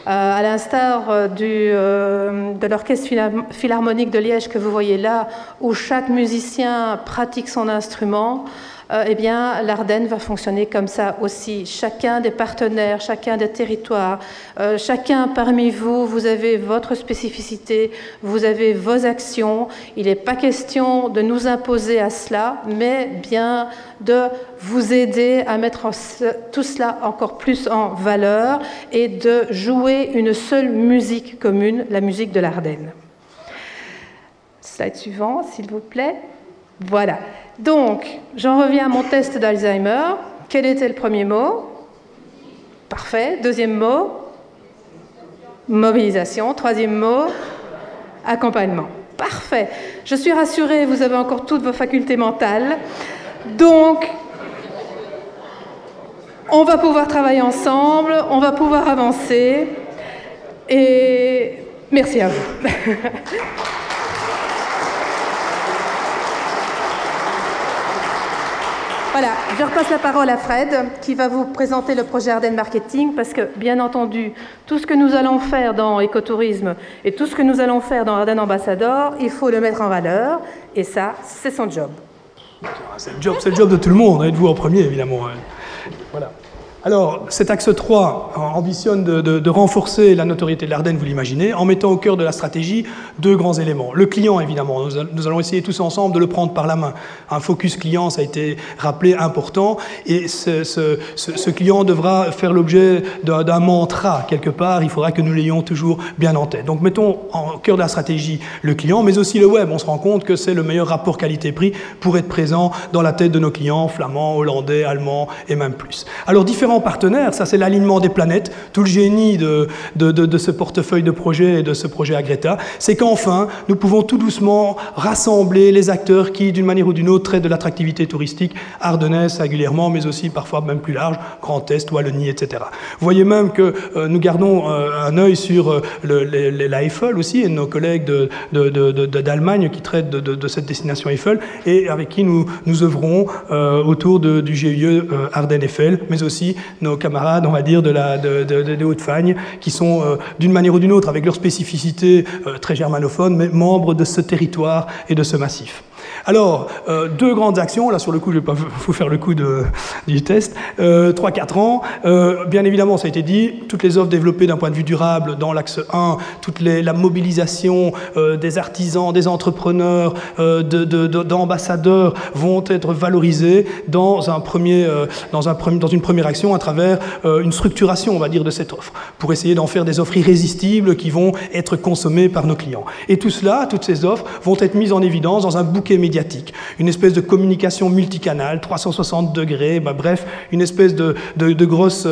À l'instar de l'Orchestre Philharmonique de Liège que vous voyez là, où chaque musicien pratique son instrument, eh bien, l'Ardenne va fonctionner comme ça aussi. Chacun des partenaires, chacun des territoires, chacun parmi vous, vous avez votre spécificité, vous avez vos actions. Il n'est pas question de nous imposer à cela, mais bien de vous aider à mettre tout cela encore plus en valeur et de jouer une seule musique commune, la musique de l'Ardenne. Slide suivant, s'il vous plaît. Voilà. Donc, j'en reviens à mon test d'Alzheimer. Quel était le premier mot? Parfait. Deuxième mot? Mobilisation. Troisième mot? Accompagnement. Parfait. Je suis rassurée, vous avez encore toutes vos facultés mentales. Donc, on va pouvoir travailler ensemble, on va pouvoir avancer. Et merci à vous. Voilà, je repasse la parole à Fred, qui va vous présenter le projet Ardennes Marketing, parce que, bien entendu, tout ce que nous allons faire dans Écotourisme et tout ce que nous allons faire dans Ardennes Ambassador, il faut le mettre en valeur, et ça, c'est son job. C'est le job de tout le monde, et de vous en premier, évidemment. Voilà. Alors, cet axe 3 ambitionne de renforcer la notoriété de l'Ardenne, vous l'imaginez, en mettant au cœur de la stratégie deux grands éléments. Le client, évidemment, nous allons essayer tous ensemble de le prendre par la main. Un focus client, ça a été rappelé, important, et ce client devra faire l'objet d'un mantra, quelque part, il faudra que nous l'ayons toujours bien en tête. Donc, mettons au cœur de la stratégie le client, mais aussi le web. On se rend compte que c'est le meilleur rapport qualité-prix pour être présent dans la tête de nos clients, flamands, hollandais, allemands, et même plus. Alors, différents partenaires, ça c'est l'alignement des planètes, tout le génie de ce portefeuille de projet et de ce projet Agreta, c'est qu'enfin, nous pouvons tout doucement rassembler les acteurs qui, d'une manière ou d'une autre, traitent de l'attractivité touristique ardennaise singulièrement, mais aussi parfois même plus large, Grand Est, Wallonie, etc. Vous voyez même que nous gardons un œil sur la Eiffel aussi, et nos collègues d'Allemagne qui traitent de cette destination Eiffel, et avec qui nous œuvrons autour du GIE Ardennes Eiffel, mais aussi nos camarades, on va dire, de Haute-Fagne, qui sont, d'une manière ou d'une autre, avec leur spécificité très germanophone, mais membres de ce territoire et de ce massif. Alors, deux grandes actions, là sur le coup, je ne vais pas vous faire le coup du test, 3-4 ans, bien évidemment, ça a été dit, toutes les offres développées d'un point de vue durable dans l'axe 1, la mobilisation des artisans, des entrepreneurs, d'ambassadeurs vont être valorisées dans une première action à travers une structuration, on va dire, de cette offre, pour essayer d'en faire des offres irrésistibles qui vont être consommées par nos clients. Et tout cela, toutes ces offres, vont être mises en évidence dans un bouquet médiatique médiatique, une espèce de communication multicanale, 360 degrés, bref, une espèce de grosse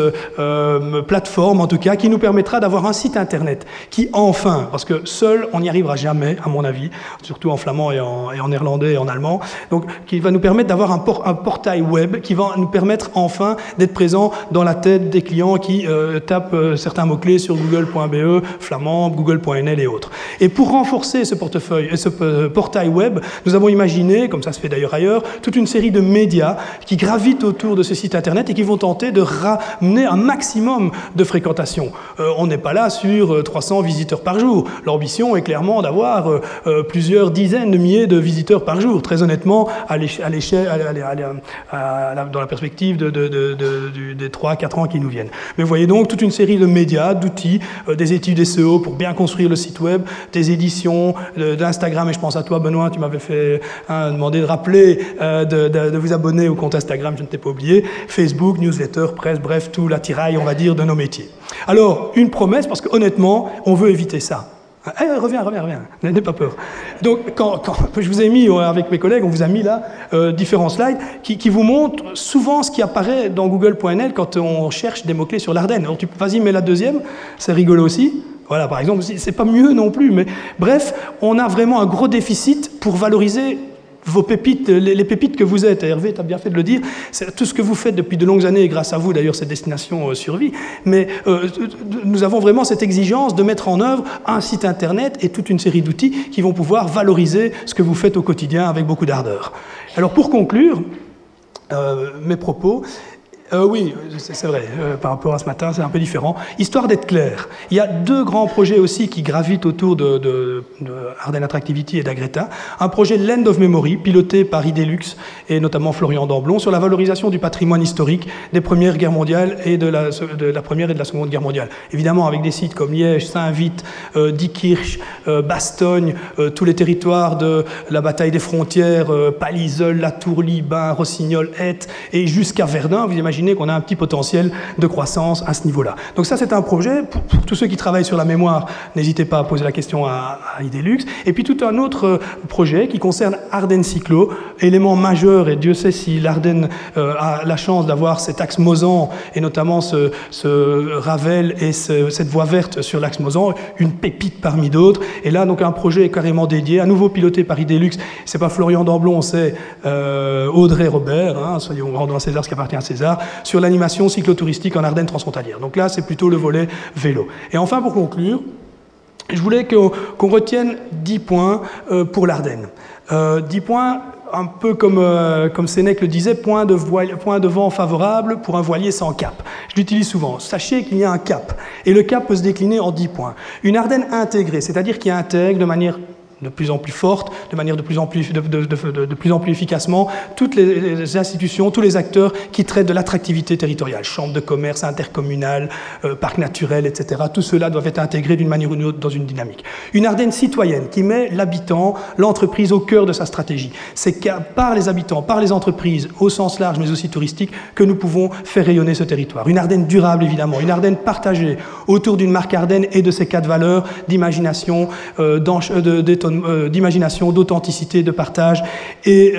plateforme en tout cas, qui nous permettra d'avoir un site internet qui enfin, parce que seul on n'y arrivera jamais à mon avis, surtout en flamand et en néerlandais et en allemand, donc qui va nous permettre d'avoir un portail web qui va nous permettre enfin d'être présent dans la tête des clients qui tapent certains mots-clés sur google.be, flamand, google.nl et autres. Et pour renforcer ce portefeuille et ce portail web, nous avons imaginé, comme ça se fait d'ailleurs ailleurs, toute une série de médias qui gravitent autour de ce site internet et qui vont tenter de ramener un maximum de fréquentation. On n'est pas là sur 300 visiteurs par jour. L'ambition est clairement d'avoir plusieurs dizaines de milliers de visiteurs par jour. Très honnêtement, dans la perspective des 3-4 ans qui nous viennent. Mais vous voyez donc toute une série de médias, d'outils, des études SEO pour bien construire le site web, des éditions, d'Instagram, et je pense à toi Benoît, tu m'avais fait demander de rappeler de vous abonner au compte Instagram, je ne t'ai pas oublié, Facebook, newsletter, presse, bref, tout l'attirail, on va dire, de nos métiers. Alors, une promesse, parce que honnêtement, on veut éviter ça. Reviens, n'ayez pas peur. Donc, quand je vous ai mis, avec mes collègues, on vous a mis là différents slides qui vous montrent souvent ce qui apparaît dans google.nl quand on cherche des mots-clés sur l'Ardenne. Alors, vas-y, mets la deuxième, c'est rigolo aussi. Voilà, par exemple, c'est pas mieux non plus, mais bref, on a vraiment un gros déficit pour valoriser vos pépites, les pépites que vous êtes. Hervé, tu as bien fait de le dire, c'est tout ce que vous faites depuis de longues années, et grâce à vous d'ailleurs cette destination survit, mais nous avons vraiment cette exigence de mettre en œuvre un site internet et toute une série d'outils qui vont pouvoir valoriser ce que vous faites au quotidien avec beaucoup d'ardeur. Alors pour conclure mes propos, oui, c'est vrai, par rapport à ce matin, c'est un peu différent. Histoire d'être clair, il y a deux grands projets aussi qui gravitent autour de Ardennes Attractivity et d'Agreta. Un projet Land of Memory, piloté par Idelux et notamment Florian Damblon, sur la valorisation du patrimoine historique des Premières Guerres mondiales et de la Première et de la Seconde Guerre mondiale. Évidemment, avec des sites comme Liège, Saint-Vith, Diekirch, Bastogne, tous les territoires de la bataille des frontières, Palliseul, Latour, Libin, Rossignol, Hette, et jusqu'à Verdun, vous imaginez qu'on a un petit potentiel de croissance à ce niveau-là. Donc ça, c'est un projet, pour tous ceux qui travaillent sur la mémoire, n'hésitez pas à poser la question à Idelux. Et puis tout un autre projet qui concerne Ardennes Cyclo, élément majeur, et Dieu sait si l'Ardenne a la chance d'avoir cet axe Mozan, et notamment ce Ravel et cette voie verte sur l'axe Mozan, une pépite parmi d'autres. Et là, donc un projet carrément dédié, à nouveau piloté par Idelux. C'est pas Florian Damblon, c'est Audrey Robert, hein, soyons rendons à César ce qui appartient à César, sur l'animation cyclotouristique en Ardennes transfrontalière. Donc là, c'est plutôt le volet vélo. Et enfin, pour conclure, je voulais qu'on retienne 10 points pour l'Ardenne. 10 points, un peu comme Sénèque le disait, point de vent favorable pour un voilier sans cap. Je l'utilise souvent. Sachez qu'il y a un cap. Et le cap peut se décliner en 10 points. Une Ardenne intégrée, c'est-à-dire qui intègre de manière de plus en plus forte, de manière de plus en plus efficacement, toutes les institutions, tous les acteurs qui traitent de l'attractivité territoriale, chambres de commerce, intercommunales, parcs naturels, etc. Tout cela doit être intégré d'une manière ou d'une autre dans une dynamique. Une Ardenne citoyenne qui met l'habitant, l'entreprise au cœur de sa stratégie. C'est par les habitants, par les entreprises, au sens large, mais aussi touristique, que nous pouvons faire rayonner ce territoire. Une Ardenne durable, évidemment. Une Ardenne partagée autour d'une marque Ardenne et de ses 4 valeurs d'imagination, d'imagination, d'authenticité, de partage et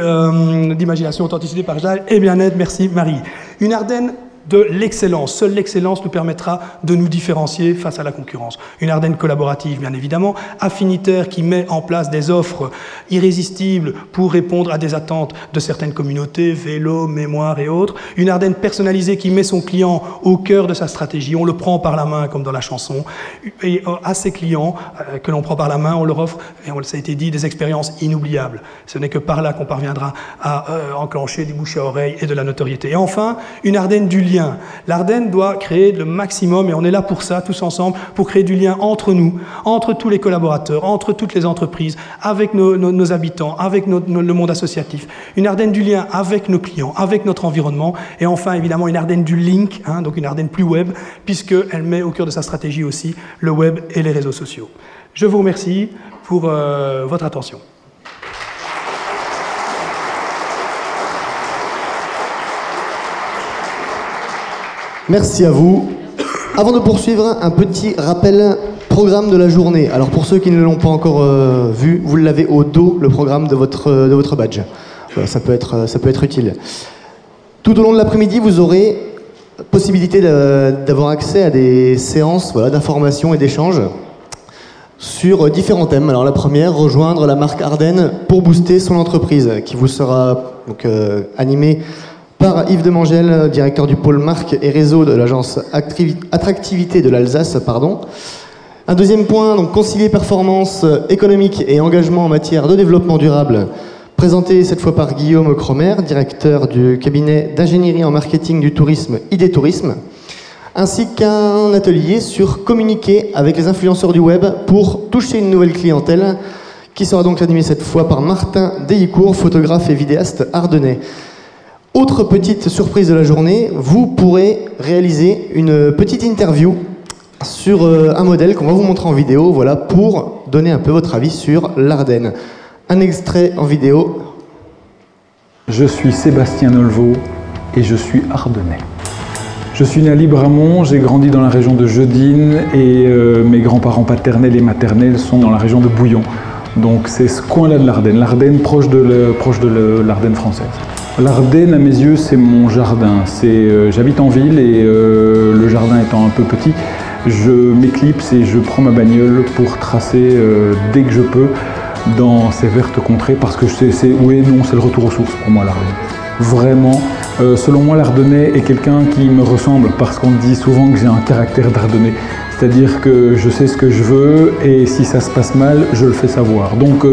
d'imagination, authenticité, partage et bien-être. Merci Marie. Une Ardenne de l'excellence. Seule l'excellence nous permettra de nous différencier face à la concurrence. Une Ardenne collaborative, bien évidemment, affinitaire qui met en place des offres irrésistibles pour répondre à des attentes de certaines communautés, vélo, mémoire et autres. Une Ardenne personnalisée qui met son client au cœur de sa stratégie. On le prend par la main, comme dans la chanson. Et à ses clients que l'on prend par la main, on leur offre, et ça a été dit, des expériences inoubliables. Ce n'est que par là qu'on parviendra à enclencher du bouche à oreille et de la notoriété. Et enfin, une Ardenne du lien. L'Ardenne doit créer le maximum, et on est là pour ça, tous ensemble, pour créer du lien entre nous, entre tous les collaborateurs, entre toutes les entreprises, avec nos habitants, avec le monde associatif. Une Ardenne du lien avec nos clients, avec notre environnement, et enfin, évidemment, une Ardenne du link, hein, donc une Ardenne plus web, puisqu'elle met au cœur de sa stratégie aussi le web et les réseaux sociaux. Je vous remercie pour votre attention. Merci à vous. Avant de poursuivre, un petit rappel programme de la journée. Alors pour ceux qui ne l'ont pas encore vu, vous l'avez au dos, le programme de votre badge. Voilà, ça peut être utile. Tout au long de l'après-midi, vous aurez possibilité d'avoir accès à des séances d'information et d'échange sur différents thèmes. Alors la première, rejoindre la marque Ardennes pour booster son entreprise, qui vous sera donc, animée par Yves Demangel, directeur du pôle marque et réseau de l'agence Attractivité de l'Alsace. Un deuxième point, donc concilier performance économique et engagement en matière de développement durable, présenté cette fois par Guillaume Cromer, directeur du cabinet d'ingénierie en marketing du tourisme ID Tourisme, ainsi qu'un atelier sur communiquer avec les influenceurs du web pour toucher une nouvelle clientèle, qui sera donc animé cette fois par Martin Deillicourt, photographe et vidéaste ardennais. Autre petite surprise de la journée, vous pourrez réaliser une petite interview sur un modèle qu'on va vous montrer en vidéo, voilà, pour donner un peu votre avis sur l'Ardenne. Un extrait en vidéo. Je suis Sébastien Nolvaud et je suis ardennais. Je suis né à Libramont, j'ai grandi dans la région de Jeudine et mes grands-parents paternels et maternels sont dans la région de Bouillon. Donc c'est ce coin-là de l'Ardenne, l'Ardenne proche de l'Ardenne française. L'Ardenne, à mes yeux, c'est mon jardin. J'habite en ville et le jardin étant un peu petit, je m'éclipse et je prends ma bagnole pour tracer dès que je peux dans ces vertes contrées parce que oui et non, c'est le retour aux sources pour moi, l'Ardenne. Vraiment, selon moi, l'Ardennais est quelqu'un qui me ressemble parce qu'on dit souvent que j'ai un caractère d'Ardennais. C'est-à-dire que je sais ce que je veux et si ça se passe mal, je le fais savoir. Donc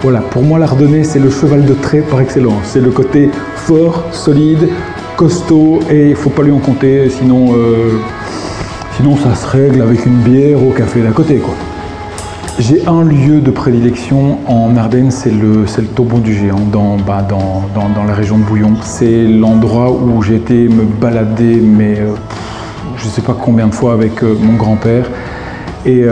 voilà, pour moi l'Ardennais c'est le cheval de trait par excellence. C'est le côté fort, solide, costaud et il ne faut pas lui en compter, sinon ça se règle avec une bière au café d'à côté, quoi. J'ai un lieu de prédilection en Ardennes, c'est le Taubon du Géant, dans la région de Bouillon. C'est l'endroit où j'ai été me balader, mais je ne sais pas combien de fois avec mon grand-père. Et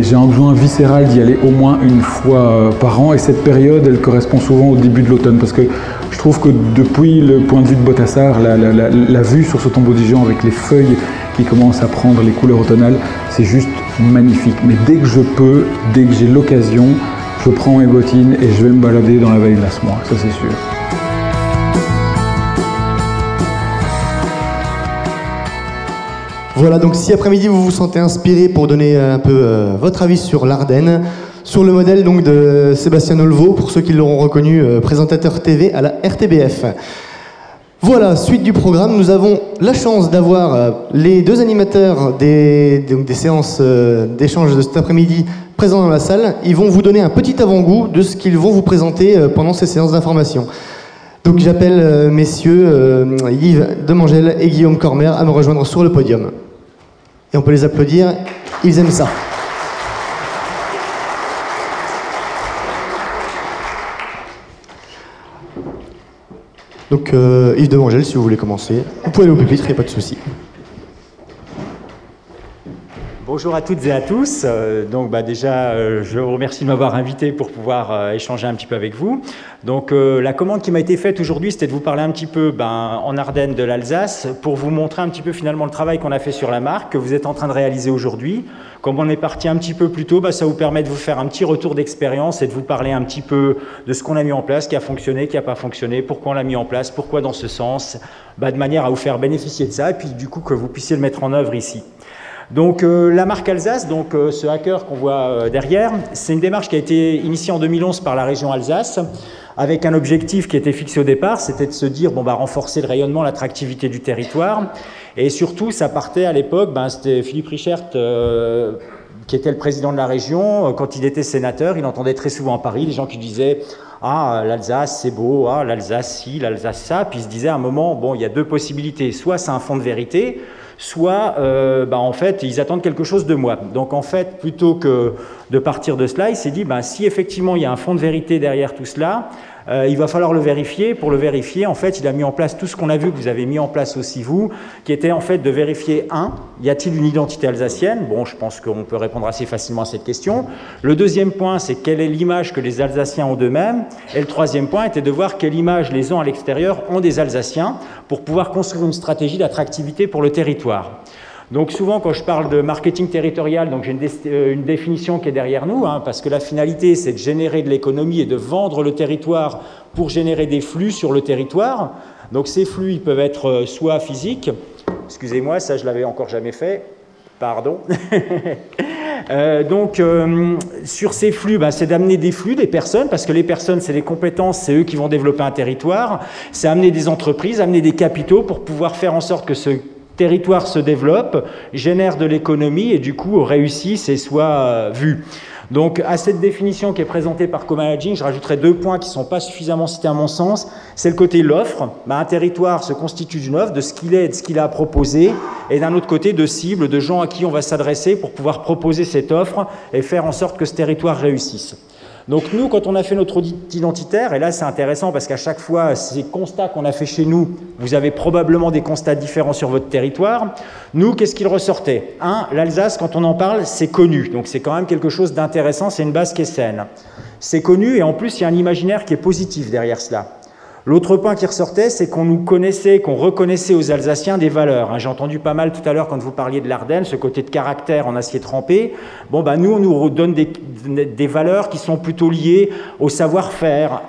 j'ai un besoin viscéral d'y aller au moins une fois par an. Et cette période, elle correspond souvent au début de l'automne. Parce que je trouve que depuis le point de vue de Botassar, la vue sur ce tombeau du géant avec les feuilles qui commencent à prendre les couleurs automnales, c'est juste magnifique. Mais dès que je peux, dès que j'ai l'occasion, je prends mes bottines et je vais me balader dans la vallée de la Semois, ça c'est sûr. Voilà, donc si après-midi vous vous sentez inspiré pour donner un peu votre avis sur l'Ardenne, sur le modèle donc de Sébastien Nolvaud, pour ceux qui l'auront reconnu, présentateur TV à la RTBF. Voilà, suite du programme, nous avons la chance d'avoir les deux animateurs des séances d'échange de cet après-midi présents dans la salle. Ils vont vous donner un petit avant-goût de ce qu'ils vont vous présenter pendant ces séances d'information. Donc j'appelle messieurs Yves Demangel et Guillaume Cormer à me rejoindre sur le podium. Et on peut les applaudir, ils aiment ça. Donc Yves Demangel, si vous voulez commencer, vous pouvez aller au pupitre, il n'y a pas de souci. Bonjour à toutes et à tous. Déjà, je vous remercie de m'avoir invité pour pouvoir échanger un petit peu avec vous. Donc, la commande qui m'a été faite aujourd'hui, c'était de vous parler un petit peu en Ardennes de l'Alsace pour vous montrer un petit peu finalement le travail qu'on a fait sur la marque, que vous êtes en train de réaliser aujourd'hui. Comme on est parti un petit peu plus tôt, ça vous permet de vous faire un petit retour d'expérience et de vous parler un petit peu de ce qu'on a mis en place, qui a fonctionné, qui n'a pas fonctionné, pourquoi on l'a mis en place, pourquoi dans ce sens, de manière à vous faire bénéficier de ça et puis du coup que vous puissiez le mettre en œuvre ici. Donc la marque Alsace, ce hacker qu'on voit derrière, c'est une démarche qui a été initiée en 2011 par la région Alsace avec un objectif qui était fixé au départ, c'était de se dire renforcer le rayonnement, l'attractivité du territoire et surtout ça partait à l'époque, c'était Philippe Richert qui était le président de la région, quand il était sénateur, il entendait très souvent à Paris des gens qui disaient « Ah, l'Alsace c'est beau, ah, l'Alsace ci, l'Alsace ça », puis il se disait à un moment, il y a deux possibilités, soit c'est un fond de vérité, soit en fait ils attendent quelque chose de moi. Donc en fait plutôt que de partir de cela, il s'est dit si effectivement il y a un fond de vérité derrière tout cela, il va falloir le vérifier. Pour le vérifier, en fait il a mis en place tout ce qu'on a vu que vous avez mis en place aussi vous, qui était en fait de vérifier y a-t-il une identité alsacienne? Bon, je pense qu'on peut répondre assez facilement à cette question. Le deuxième point, c'est quelle est l'image que les Alsaciens ont d'eux-mêmes, et le troisième point était de voir quelle image les gens à l'extérieur ont des Alsaciens pour pouvoir construire une stratégie d'attractivité pour le territoire. Donc souvent, quand je parle de marketing territorial, donc j'ai une définition qui est derrière nous, hein, parce que la finalité, c'est de générer de l'économie et de vendre le territoire pour générer des flux sur le territoire. Donc ces flux, ils peuvent être soit physiques, excusez-moi, ça je l'avais encore jamais fait, pardon. Sur ces flux, c'est d'amener des flux, des personnes, parce que les personnes, c'est les compétences, c'est eux qui vont développer un territoire, c'est amener des entreprises, amener des capitaux pour pouvoir faire en sorte que ce territoire se développe, génère de l'économie et du coup réussisse et soit vu. Donc à cette définition qui est présentée par Co-Managing, je rajouterai 2 points qui ne sont pas suffisamment cités à mon sens. C'est le côté l'offre. Un territoire se constitue d'une offre, de ce qu'il est et de ce qu'il a à proposer, et d'un autre côté de cibles, de gens à qui on va s'adresser pour pouvoir proposer cette offre et faire en sorte que ce territoire réussisse. Donc nous, quand on a fait notre audit identitaire, et là c'est intéressant parce qu'à chaque fois, ces constats qu'on a fait chez nous, vous avez probablement des constats différents sur votre territoire. Nous, qu'est-ce qu'il ressortait? L'Alsace, quand on en parle, c'est connu. Donc c'est quand même quelque chose d'intéressant, c'est une base qui est saine. C'est connu et en plus, il y a un imaginaire qui est positif derrière cela. L'autre point qui ressortait, c'est qu'on nous connaissait, qu'on reconnaissait aux Alsaciens des valeurs. J'ai entendu pas mal tout à l'heure quand vous parliez de l'Ardenne, ce côté de caractère en acier trempé. Nous, on nous donne des valeurs qui sont plutôt liées au savoir-faire.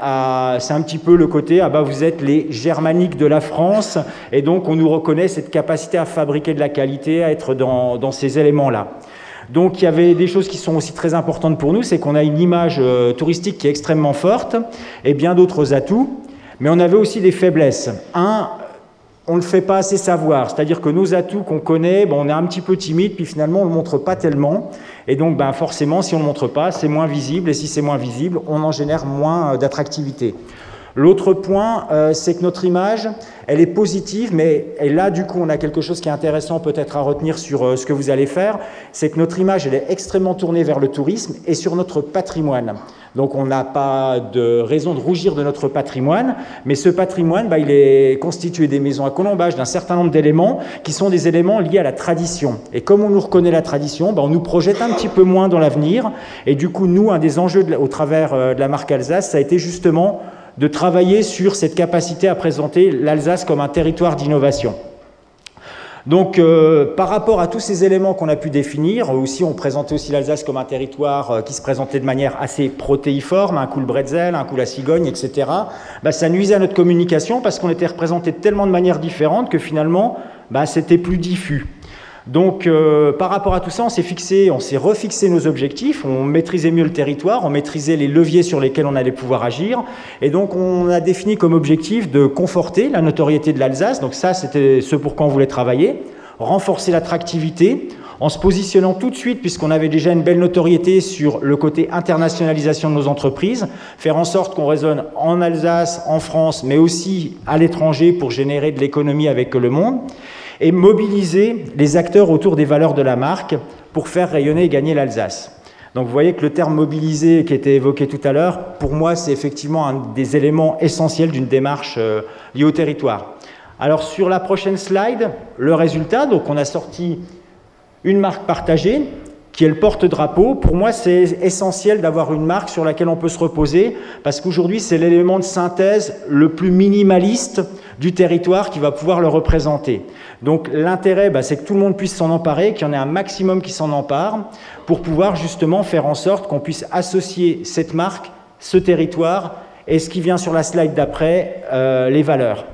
C'est un petit peu le côté, vous êtes les germaniques de la France, et donc on nous reconnaît cette capacité à fabriquer de la qualité, à être dans ces éléments-là. Donc il y avait des choses qui sont aussi très importantes pour nous, c'est qu'on a une image touristique qui est extrêmement forte, et bien d'autres atouts. Mais on avait aussi des faiblesses. On ne le fait pas assez savoir, c'est-à-dire que nos atouts qu'on connaît, on est un petit peu timide, puis finalement on ne le montre pas tellement. Et donc forcément, si on ne le montre pas, c'est moins visible, et si c'est moins visible, on en génère moins d'attractivité. L'autre point, c'est que notre image, elle est positive, et là, du coup, on a quelque chose qui est intéressant peut-être à retenir sur ce que vous allez faire, c'est que notre image, elle est extrêmement tournée vers le tourisme et sur notre patrimoine. Donc, on n'a pas de raison de rougir de notre patrimoine, mais ce patrimoine, il est constitué des maisons à colombage, d'un certain nombre d'éléments qui sont des éléments liés à la tradition. Et comme on nous reconnaît la tradition, on nous projette un petit peu moins dans l'avenir. Et du coup, nous, un des enjeux au travers de la marque Alsace, ça a été justement de travailler sur cette capacité à présenter l'Alsace comme un territoire d'innovation. Donc, par rapport à tous ces éléments qu'on a pu définir, aussi on présentait aussi l'Alsace comme un territoire qui se présentait de manière assez protéiforme, un coup le bretzel, un coup la cigogne, etc. Ça nuisait à notre communication parce qu'on était représenté de tellement de manières différentes que finalement, c'était plus diffus. Donc, par rapport à tout ça, on s'est refixé nos objectifs, on maîtrisait mieux le territoire, on maîtrisait les leviers sur lesquels on allait pouvoir agir, et donc on a défini comme objectif de conforter la notoriété de l'Alsace, donc ça c'était ce pour quoi on voulait travailler, renforcer l'attractivité, en se positionnant tout de suite, puisqu'on avait déjà une belle notoriété sur le côté internationalisation de nos entreprises, faire en sorte qu'on résonne en Alsace, en France, mais aussi à l'étranger pour générer de l'économie avec le monde, et mobiliser les acteurs autour des valeurs de la marque pour faire rayonner et gagner l'Alsace. Donc vous voyez que le terme mobiliser qui était évoqué tout à l'heure, pour moi c'est effectivement un des éléments essentiels d'une démarche liée au territoire. Alors sur la prochaine slide, le résultat, donc on a sorti une marque partagée qui est le porte-drapeau. Pour moi c'est essentiel d'avoir une marque sur laquelle on peut se reposer parce qu'aujourd'hui c'est l'élément de synthèse le plus minimaliste du territoire qui va pouvoir le représenter. Donc l'intérêt, c'est que tout le monde puisse s'en emparer, qu'il y en ait un maximum qui s'en empare, pour pouvoir justement faire en sorte qu'on puisse associer cette marque, ce territoire, et ce qui vient sur la slide d'après, les valeurs.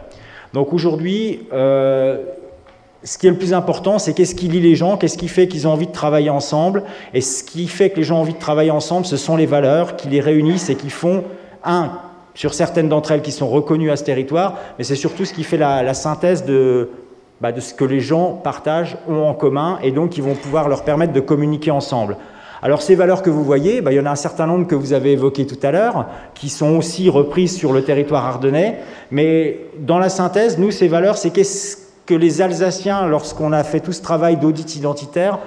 Donc aujourd'hui, ce qui est le plus important, c'est qu'est-ce qui lie les gens, qu'est-ce qui fait qu'ils ont envie de travailler ensemble, et ce qui fait que les gens ont envie de travailler ensemble, ce sont les valeurs qui les réunissent et qui font sur certaines d'entre elles qui sont reconnues à ce territoire, mais c'est surtout ce qui fait la synthèse de ce que les gens partagent, ont en commun, et donc qui vont pouvoir leur permettre de communiquer ensemble. Alors ces valeurs que vous voyez, il y en a un certain nombre que vous avez évoquées tout à l'heure, qui sont aussi reprises sur le territoire ardennais, mais dans la synthèse, nous, ces valeurs, c'est qu'est-ce que les Alsaciens, lorsqu'on a fait tout ce travail d'audit identitaire,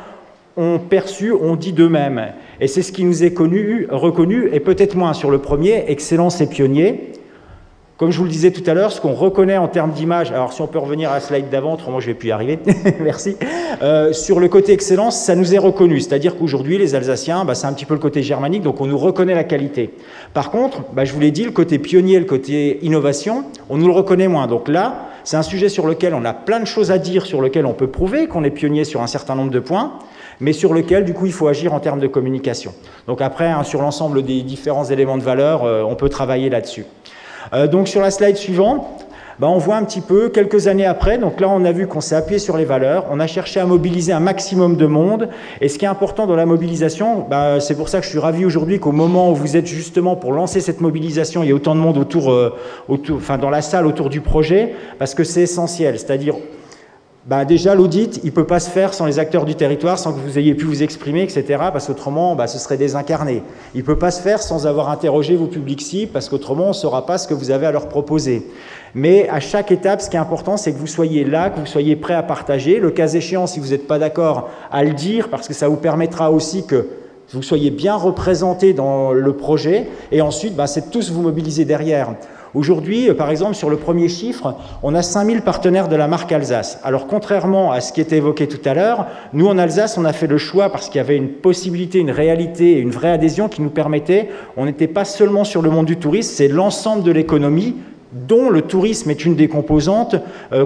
ont perçu, ont dit d'eux-mêmes. Et c'est ce qui nous est reconnu, et peut-être moins sur le premier, excellence et pionnier. Comme je vous le disais tout à l'heure, ce qu'on reconnaît en termes d'image, alors si on peut revenir à la slide d'avant, autrement je ne vais plus y arriver, merci, sur le côté excellence, ça nous est reconnu, c'est-à-dire qu'aujourd'hui les Alsaciens, c'est un petit peu le côté germanique, donc on nous reconnaît la qualité. Par contre, je vous l'ai dit, le côté pionnier, le côté innovation, on nous le reconnaît moins, donc là, C'est un sujet sur lequel on a plein de choses à dire, sur lequel on peut prouver qu'on est pionnier sur un certain nombre de points, mais sur lequel, du coup, il faut agir en termes de communication. Donc après, hein, sur l'ensemble des différents éléments de valeur, on peut travailler là-dessus. Donc sur la slide suivante, on voit un petit peu, quelques années après, donc là on a vu qu'on s'est appuyé sur les valeurs, on a cherché à mobiliser un maximum de monde, et ce qui est important dans la mobilisation, c'est pour ça que je suis ravi aujourd'hui qu'au moment où vous êtes justement pour lancer cette mobilisation, il y ait autant de monde dans la salle autour du projet, parce que c'est essentiel, c'est-à-dire déjà l'audit, il ne peut pas se faire sans les acteurs du territoire, sans que vous ayez pu vous exprimer, etc., parce qu'autrement, ce serait désincarné. Il ne peut pas se faire sans avoir interrogé vos publics cibles, parce qu'autrement, on ne saura pas ce que vous avez à leur proposer. Mais à chaque étape, ce qui est important, c'est que vous soyez là, que vous soyez prêt à partager. Le cas échéant, si vous n'êtes pas d'accord, à le dire, parce que ça vous permettra aussi que vous soyez bien représenté dans le projet. Et ensuite, c'est de tous vous mobiliser derrière. Aujourd'hui, par exemple, sur le premier chiffre, on a 5000 partenaires de la marque Alsace. Alors, contrairement à ce qui était évoqué tout à l'heure, nous, en Alsace, on a fait le choix parce qu'il y avait une possibilité, une réalité, une vraie adhésion qui nous permettait, on n'était pas seulement sur le monde du tourisme, c'est l'ensemble de l'économie dont le tourisme est une des composantes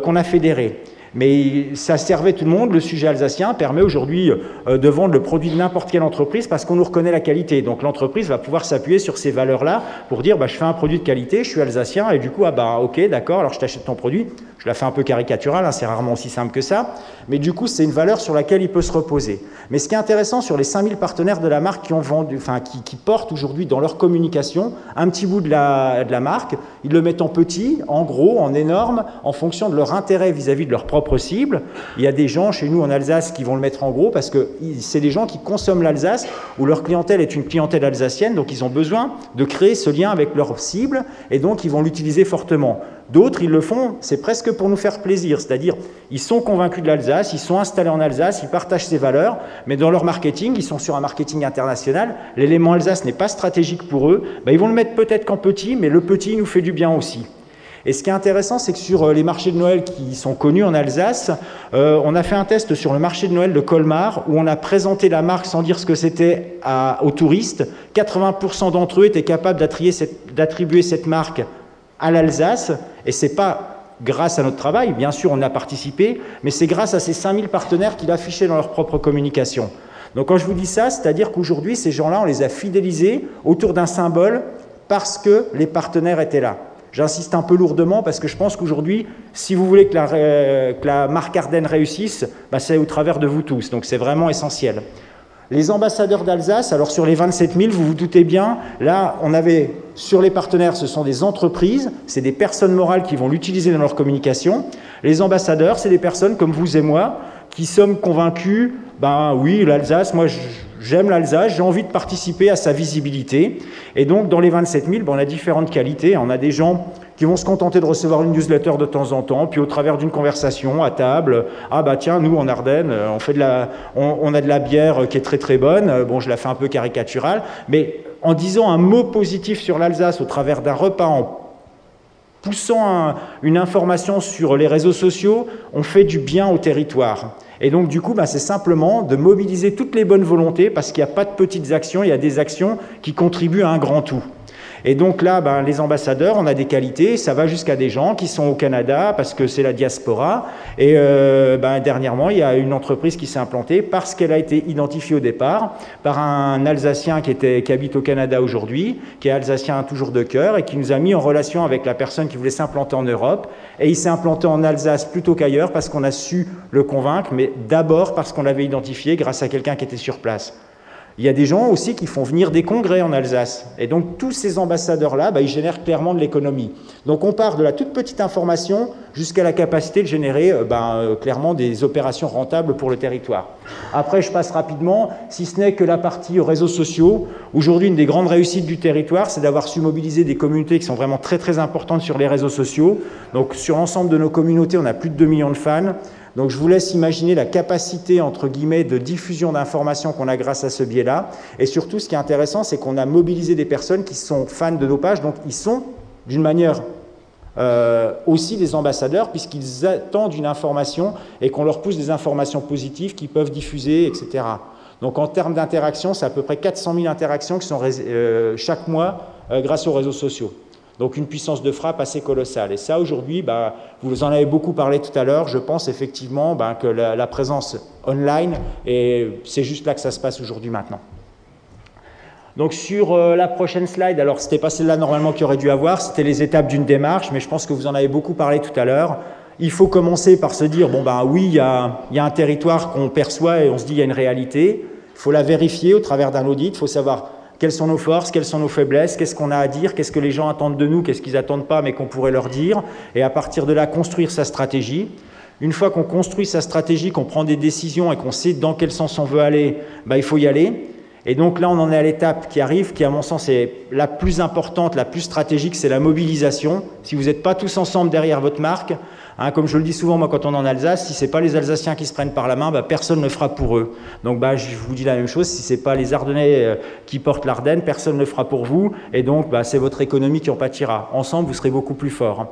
qu'on a fédérées. Mais ça servait tout le monde. Le sujet alsacien permet aujourd'hui de vendre le produit de n'importe quelle entreprise parce qu'on nous reconnaît la qualité. Donc l'entreprise va pouvoir s'appuyer sur ces valeurs-là pour dire je fais un produit de qualité, je suis alsacien et du coup, ok, d'accord, alors je t'achète ton produit. Je la fais un peu caricaturale, c'est rarement aussi simple que ça. Mais du coup, c'est une valeur sur laquelle il peut se reposer. Mais ce qui est intéressant sur les 5000 partenaires de la marque qui ont vendu, qui portent aujourd'hui dans leur communication un petit bout de la marque, ils le mettent en petit, en gros, en énorme, en fonction de leur intérêt vis-à-vis de leur propre cible. Il y a des gens chez nous en Alsace qui vont le mettre en gros parce que c'est des gens qui consomment l'Alsace où leur clientèle est une clientèle alsacienne, donc ils ont besoin de créer ce lien avec leur cible et donc ils vont l'utiliser fortement. D'autres, ils le font, c'est presque pour nous faire plaisir, c'est-à-dire ils sont convaincus de l'Alsace, ils sont installés en Alsace, ils partagent ces valeurs, mais dans leur marketing, ils sont sur un marketing international, l'élément Alsace n'est pas stratégique pour eux, ils vont le mettre peut-être qu'en petit, mais le petit nous fait du bien aussi. Et ce qui est intéressant, c'est que sur les marchés de Noël qui sont connus en Alsace, on a fait un test sur le marché de Noël de Colmar où on a présenté la marque sans dire ce que c'était aux touristes. 80% d'entre eux étaient capables d'attribuer cette marque à l'Alsace, et ce n'est pas grâce à notre travail, bien sûr on a participé, mais c'est grâce à ces 5000 partenaires qui l'affichaient dans leur propre communication. Donc quand je vous dis ça, c'est-à-dire qu'aujourd'hui, ces gens-là, on les a fidélisés autour d'un symbole parce que les partenaires étaient là. J'insiste un peu lourdement parce que je pense qu'aujourd'hui, si vous voulez que la marque Ardennes réussisse, c'est au travers de vous tous, donc c'est vraiment essentiel. Les ambassadeurs d'Alsace, alors sur les 27 000, vous vous doutez bien, là, on avait, sur les partenaires, ce sont des entreprises, c'est des personnes morales qui vont l'utiliser dans leur communication. Les ambassadeurs, c'est des personnes comme vous et moi, qui sommes convaincus, oui, l'Alsace, moi j'aime l'Alsace, j'ai envie de participer à sa visibilité. Et donc, dans les 27 000, on a différentes qualités. On a des gens qui vont se contenter de recevoir une newsletter de temps en temps, puis au travers d'une conversation à table, tiens, nous en Ardennes, on a de la bière qui est très très bonne, je la fais un peu caricaturale, mais en disant un mot positif sur l'Alsace au travers d'un repas, en poussant une information sur les réseaux sociaux, on fait du bien au territoire. Et donc, du coup, c'est simplement de mobiliser toutes les bonnes volontés parce qu'il n'y a pas de petites actions, il y a des actions qui contribuent à un grand tout. Et donc là, les ambassadeurs, on a des qualités, ça va jusqu'à des gens qui sont au Canada parce que c'est la diaspora. Et dernièrement, il y a une entreprise qui s'est implantée parce qu'elle a été identifiée au départ par un Alsacien qui habite au Canada aujourd'hui, qui est Alsacien toujours de cœur et qui nous a mis en relation avec la personne qui voulait s'implanter en Europe. Et il s'est implanté en Alsace plutôt qu'ailleurs parce qu'on a su le convaincre, mais d'abord parce qu'on l'avait identifié grâce à quelqu'un qui était sur place. Il y a des gens aussi qui font venir des congrès en Alsace. Et donc, tous ces ambassadeurs-là, ils génèrent clairement de l'économie. Donc, on part de la toute petite information jusqu'à la capacité de générer clairement des opérations rentables pour le territoire. Après, je passe rapidement, si ce n'est que la partie réseaux sociaux. Aujourd'hui, une des grandes réussites du territoire, c'est d'avoir su mobiliser des communautés qui sont vraiment très, très importantes sur les réseaux sociaux. Donc, sur l'ensemble de nos communautés, on a plus de 2 millions de fans. Donc je vous laisse imaginer la capacité, entre guillemets, de diffusion d'informations qu'on a grâce à ce biais-là. Et surtout, ce qui est intéressant, c'est qu'on a mobilisé des personnes qui sont fans de nos pages, donc ils sont, d'une manière aussi des ambassadeurs, puisqu'ils attendent une information et qu'on leur pousse des informations positives qu'ils peuvent diffuser, etc. Donc en termes d'interaction, c'est à peu près 400 000 interactions qui sont chaque mois grâce aux réseaux sociaux. Donc une puissance de frappe assez colossale. Et ça, aujourd'hui, vous en avez beaucoup parlé tout à l'heure, je pense effectivement que la présence online, c'est juste là que ça se passe aujourd'hui maintenant. Donc sur la prochaine slide, alors c'était pas celle-là normalement qu'il aurait dû avoir, c'était les étapes d'une démarche, mais je pense que vous en avez beaucoup parlé tout à l'heure. Il faut commencer par se dire, oui, il y a un territoire qu'on perçoit et on se dit il y a une réalité. Il faut la vérifier au travers d'un audit, il faut savoir quelles sont nos forces, quelles sont nos faiblesses, qu'est-ce qu'on a à dire, qu'est-ce que les gens attendent de nous, qu'est-ce qu'ils n'attendent pas mais qu'on pourrait leur dire, et à partir de là, construire sa stratégie. Une fois qu'on construit sa stratégie, qu'on prend des décisions et qu'on sait dans quel sens on veut aller, il faut y aller. Et donc là, on en est à l'étape qui arrive, qui à mon sens est la plus importante, la plus stratégique, c'est la mobilisation. Si vous n'êtes pas tous ensemble derrière votre marque, comme je le dis souvent moi quand on est en Alsace, si ce n'est pas les Alsaciens qui se prennent par la main, personne ne le fera pour eux. Donc je vous dis la même chose, si ce n'est pas les Ardennais qui portent l'Ardenne, personne ne le fera pour vous. Et donc c'est votre économie qui en pâtira. Ensemble, vous serez beaucoup plus forts.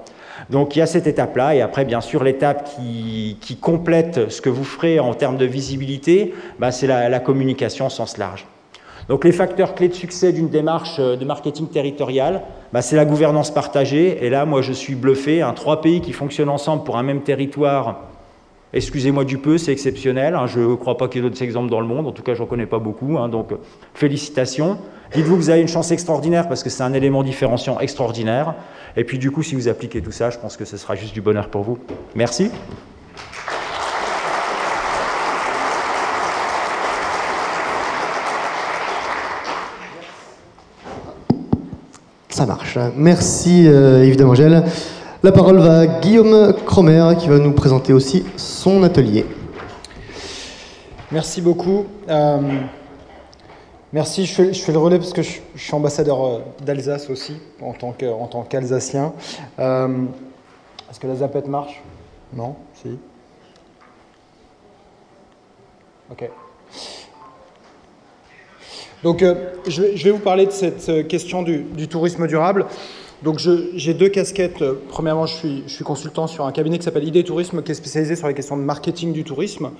Donc il y a cette étape-là, et après bien sûr l'étape qui complète ce que vous ferez en termes de visibilité, c'est la communication au sens large. Donc les facteurs clés de succès d'une démarche de marketing territorial, c'est la gouvernance partagée. Et là, moi, je suis bluffé. 3 pays qui fonctionnent ensemble pour un même territoire, excusez-moi du peu, c'est exceptionnel. Je ne crois pas qu'il y ait d'autres exemples dans le monde. En tout cas, je n'en connais pas beaucoup. Donc, félicitations. Dites-vous que vous avez une chance extraordinaire parce que c'est un élément différenciant extraordinaire. Et puis, du coup, si vous appliquez tout ça, je pense que ce sera juste du bonheur pour vous. Merci. Ça marche. Merci Yves Demangel. La parole va à Guillaume Cromer qui va nous présenter aussi son atelier. Merci beaucoup. Merci, je fais le relais parce que je suis ambassadeur d'Alsace aussi, en tant qu'Alsacien. Est-ce que la zapette marche? Non? Si? Ok. Donc, je vais vous parler de cette question du tourisme durable. Donc, j'ai 2 casquettes. Premièrement, je suis consultant sur un cabinet qui s'appelle ID Tourisme, qui est spécialisé sur les questions de marketing du tourisme.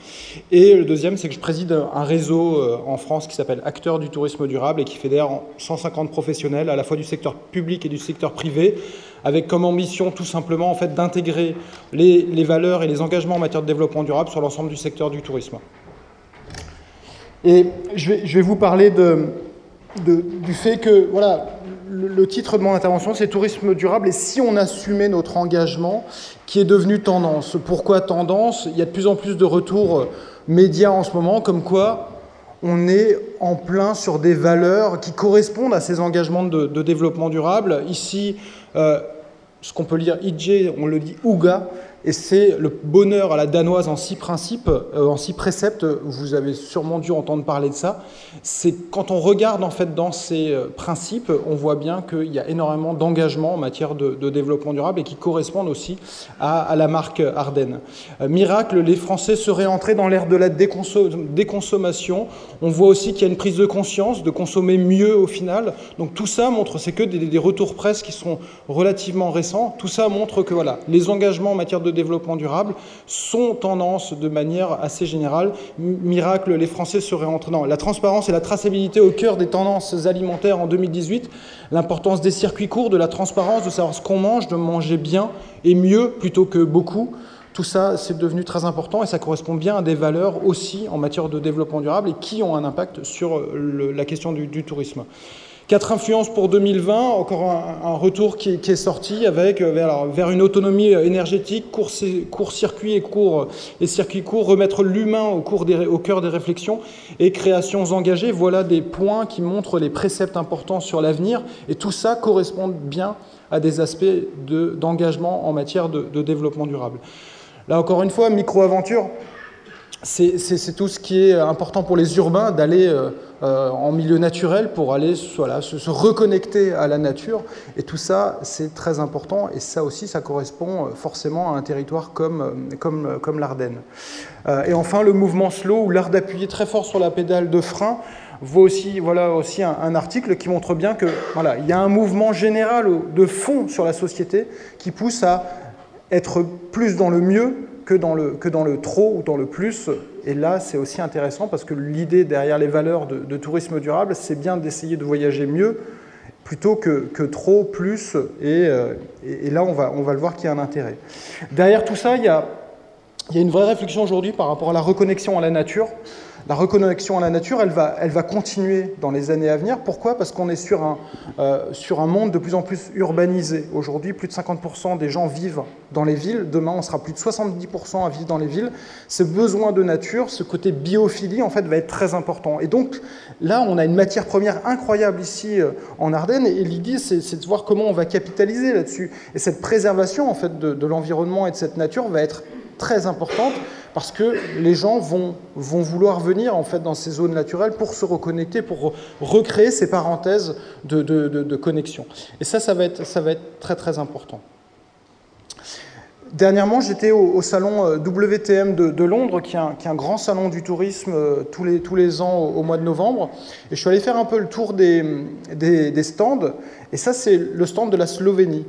Et le deuxième, c'est que je préside un réseau en France qui s'appelle Acteurs du tourisme durable et qui fédère 150 professionnels, à la fois du secteur public et du secteur privé, avec comme ambition tout simplement d'intégrer les valeurs et les engagements en matière de développement durable sur l'ensemble du secteur du tourisme. Et je vais vous parler du fait que, voilà, le titre de mon intervention, c'est tourisme durable et si on assumait notre engagement qui est devenu tendance. Pourquoi tendance? Il y a de plus en plus de retours médias en ce moment, comme quoi on est en plein sur des valeurs qui correspondent à ces engagements de développement durable. Ici, ce qu'on peut lire IG, on le dit Ouga, et c'est le bonheur à la danoise en 6 principes, en 6 préceptes. Vous avez sûrement dû entendre parler de ça. C'est quand on regarde dans ces principes, on voit bien qu'il y a énormément d'engagements en matière de développement durable et qui correspondent aussi à la marque Ardenne. Miracle, les Français seraient entrés dans l'ère de la déconsommation. On voit aussi qu'il y a une prise de conscience de consommer mieux au final. Donc tout ça montre, c'est que des retours presse qui sont relativement récents. Tout ça montre que voilà, les engagements en matière de développement durable sont tendance de manière assez générale. Miracle, les Français seraient entrés dans la transparence et la traçabilité au cœur des tendances alimentaires en 2018. L'importance des circuits courts, de la transparence, de savoir ce qu'on mange, de manger bien et mieux plutôt que beaucoup. Tout ça, c'est devenu très important et ça correspond bien à des valeurs aussi en matière de développement durable et qui ont un impact sur la question du tourisme. 4 influences pour 2020, encore un retour qui est sorti avec vers une autonomie énergétique, court-circuit et circuits courts, remettre l'humain au cœur des réflexions et créations engagées. Voilà des points qui montrent les préceptes importants sur l'avenir et tout ça correspond bien à des aspects d'engagement en matière de développement durable. Là, encore une fois, micro-aventure, c'est tout ce qui est important pour les urbains d'aller en milieu naturel pour aller se reconnecter à la nature. Et tout ça, c'est très important. Et ça aussi, ça correspond forcément à un territoire comme l'Ardenne. Et enfin, le mouvement slow, ou l'art d'appuyer très fort sur la pédale de frein, voilà aussi un article qui montre bien que voilà, il y a un mouvement général de fond sur la société qui pousse à être plus dans le mieux que dans le trop ou dans le plus. Et là, c'est aussi intéressant parce que l'idée derrière les valeurs de tourisme durable, c'est bien d'essayer de voyager mieux plutôt que trop, plus, et là on va le voir qu'il y a un intérêt. Derrière tout ça, il y a une vraie réflexion aujourd'hui par rapport à la reconnexion à la nature. La reconnexion à la nature, elle va continuer dans les années à venir. Pourquoi? Parce qu'on est sur un monde de plus en plus urbanisé. Aujourd'hui, plus de 50% des gens vivent dans les villes. Demain, on sera plus de 70% à vivre dans les villes. Ce besoin de nature, ce côté biophilie, en fait, va être très important. Et donc, là, on a une matière première incroyable ici en Ardennes. Et l'idée, c'est de voir comment on va capitaliser là-dessus. Et cette préservation, en fait, de l'environnement et de cette nature va être très importante, parce que les gens vont vouloir venir en fait, dans ces zones naturelles pour se reconnecter, pour recréer ces parenthèses de connexion. Et ça va être très très important. Dernièrement, j'étais au salon WTM de Londres, qui est un grand salon du tourisme tous les ans au mois de novembre. Et je suis allé faire un peu le tour des stands. Et ça, c'est le stand de la Slovénie,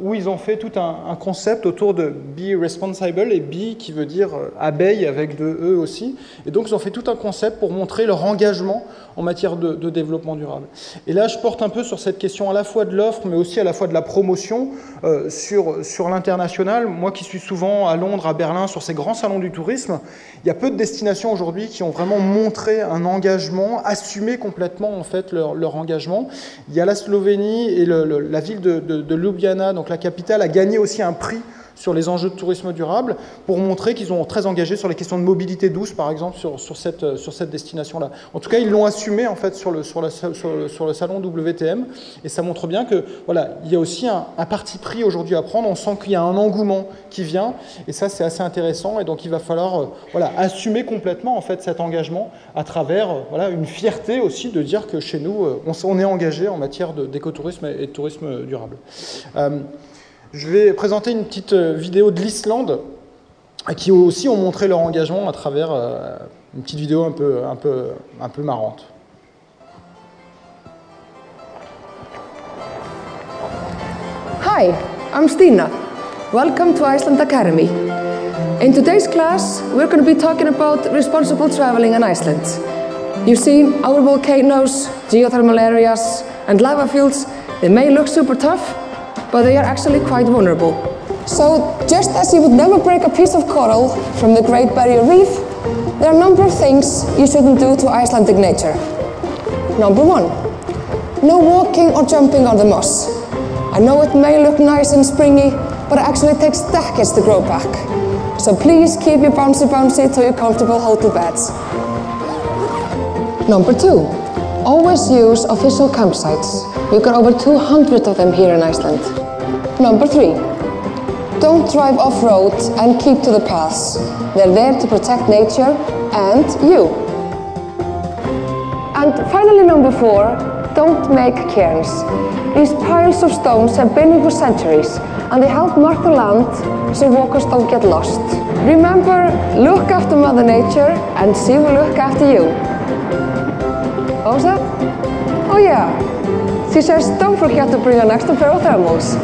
où ils ont fait tout un concept autour de Be Responsible, et Bee qui veut dire abeille avec deux E aussi. Et donc, ils ont fait tout un concept pour montrer leur engagement en matière de développement durable. Et là, je porte un peu sur cette question à la fois de l'offre, mais aussi à la fois de la promotion sur l'international. Moi qui suis souvent à Londres, à Berlin, sur ces grands salons du tourisme, il y a peu de destinations aujourd'hui qui ont vraiment montré un engagement, assumé complètement en fait leur engagement. Il y a la Slovénie et la ville de Ljubljana, donc la capitale, a gagné aussi un prix sur les enjeux de tourisme durable pour montrer qu'ils sont très engagés sur les questions de mobilité douce, par exemple, sur cette destination-là. En tout cas, ils l'ont assumé en fait sur le salon WTM, et ça montre bien que voilà, il y a aussi un parti pris aujourd'hui à prendre. On sent qu'il y a un engouement qui vient, et ça c'est assez intéressant. Et donc il va falloir voilà, assumer complètement en fait cet engagement à travers voilà, une fierté aussi de dire que chez nous on est engagé en matière d'écotourisme et de tourisme durable. Je vais présenter une petite vidéo de l'Islande qui aussi ont montré leur engagement à travers une petite vidéo un peu marrante. Hi, I'm Stina. Welcome to Iceland Academy. In today's class, we're going to be talking about responsible traveling in Iceland. You see, our volcanoes, geothermal areas, and lava fields, they may look super tough, but they are actually quite vulnerable. So, just as you would never break a piece of coral from the Great Barrier Reef, there are a number of things you shouldn't do to Icelandic nature. Number 1, no walking or jumping on the moss. I know it may look nice and springy, but it actually takes decades to grow back. So please keep your bouncy to your comfortable hotel beds. Number 2, always use official campsites. We've got over 200 of them here in Iceland. Number 3, don't drive off-road and keep to the paths. They're there to protect nature and you. And finally, number 4, don't make cairns. These piles of stones have been here for centuries, and they help mark the land so walkers don't get lost. Remember, look after Mother Nature and she will look after you. What was that? Oh yeah, she says don't forget to bring an extra pair of thermals.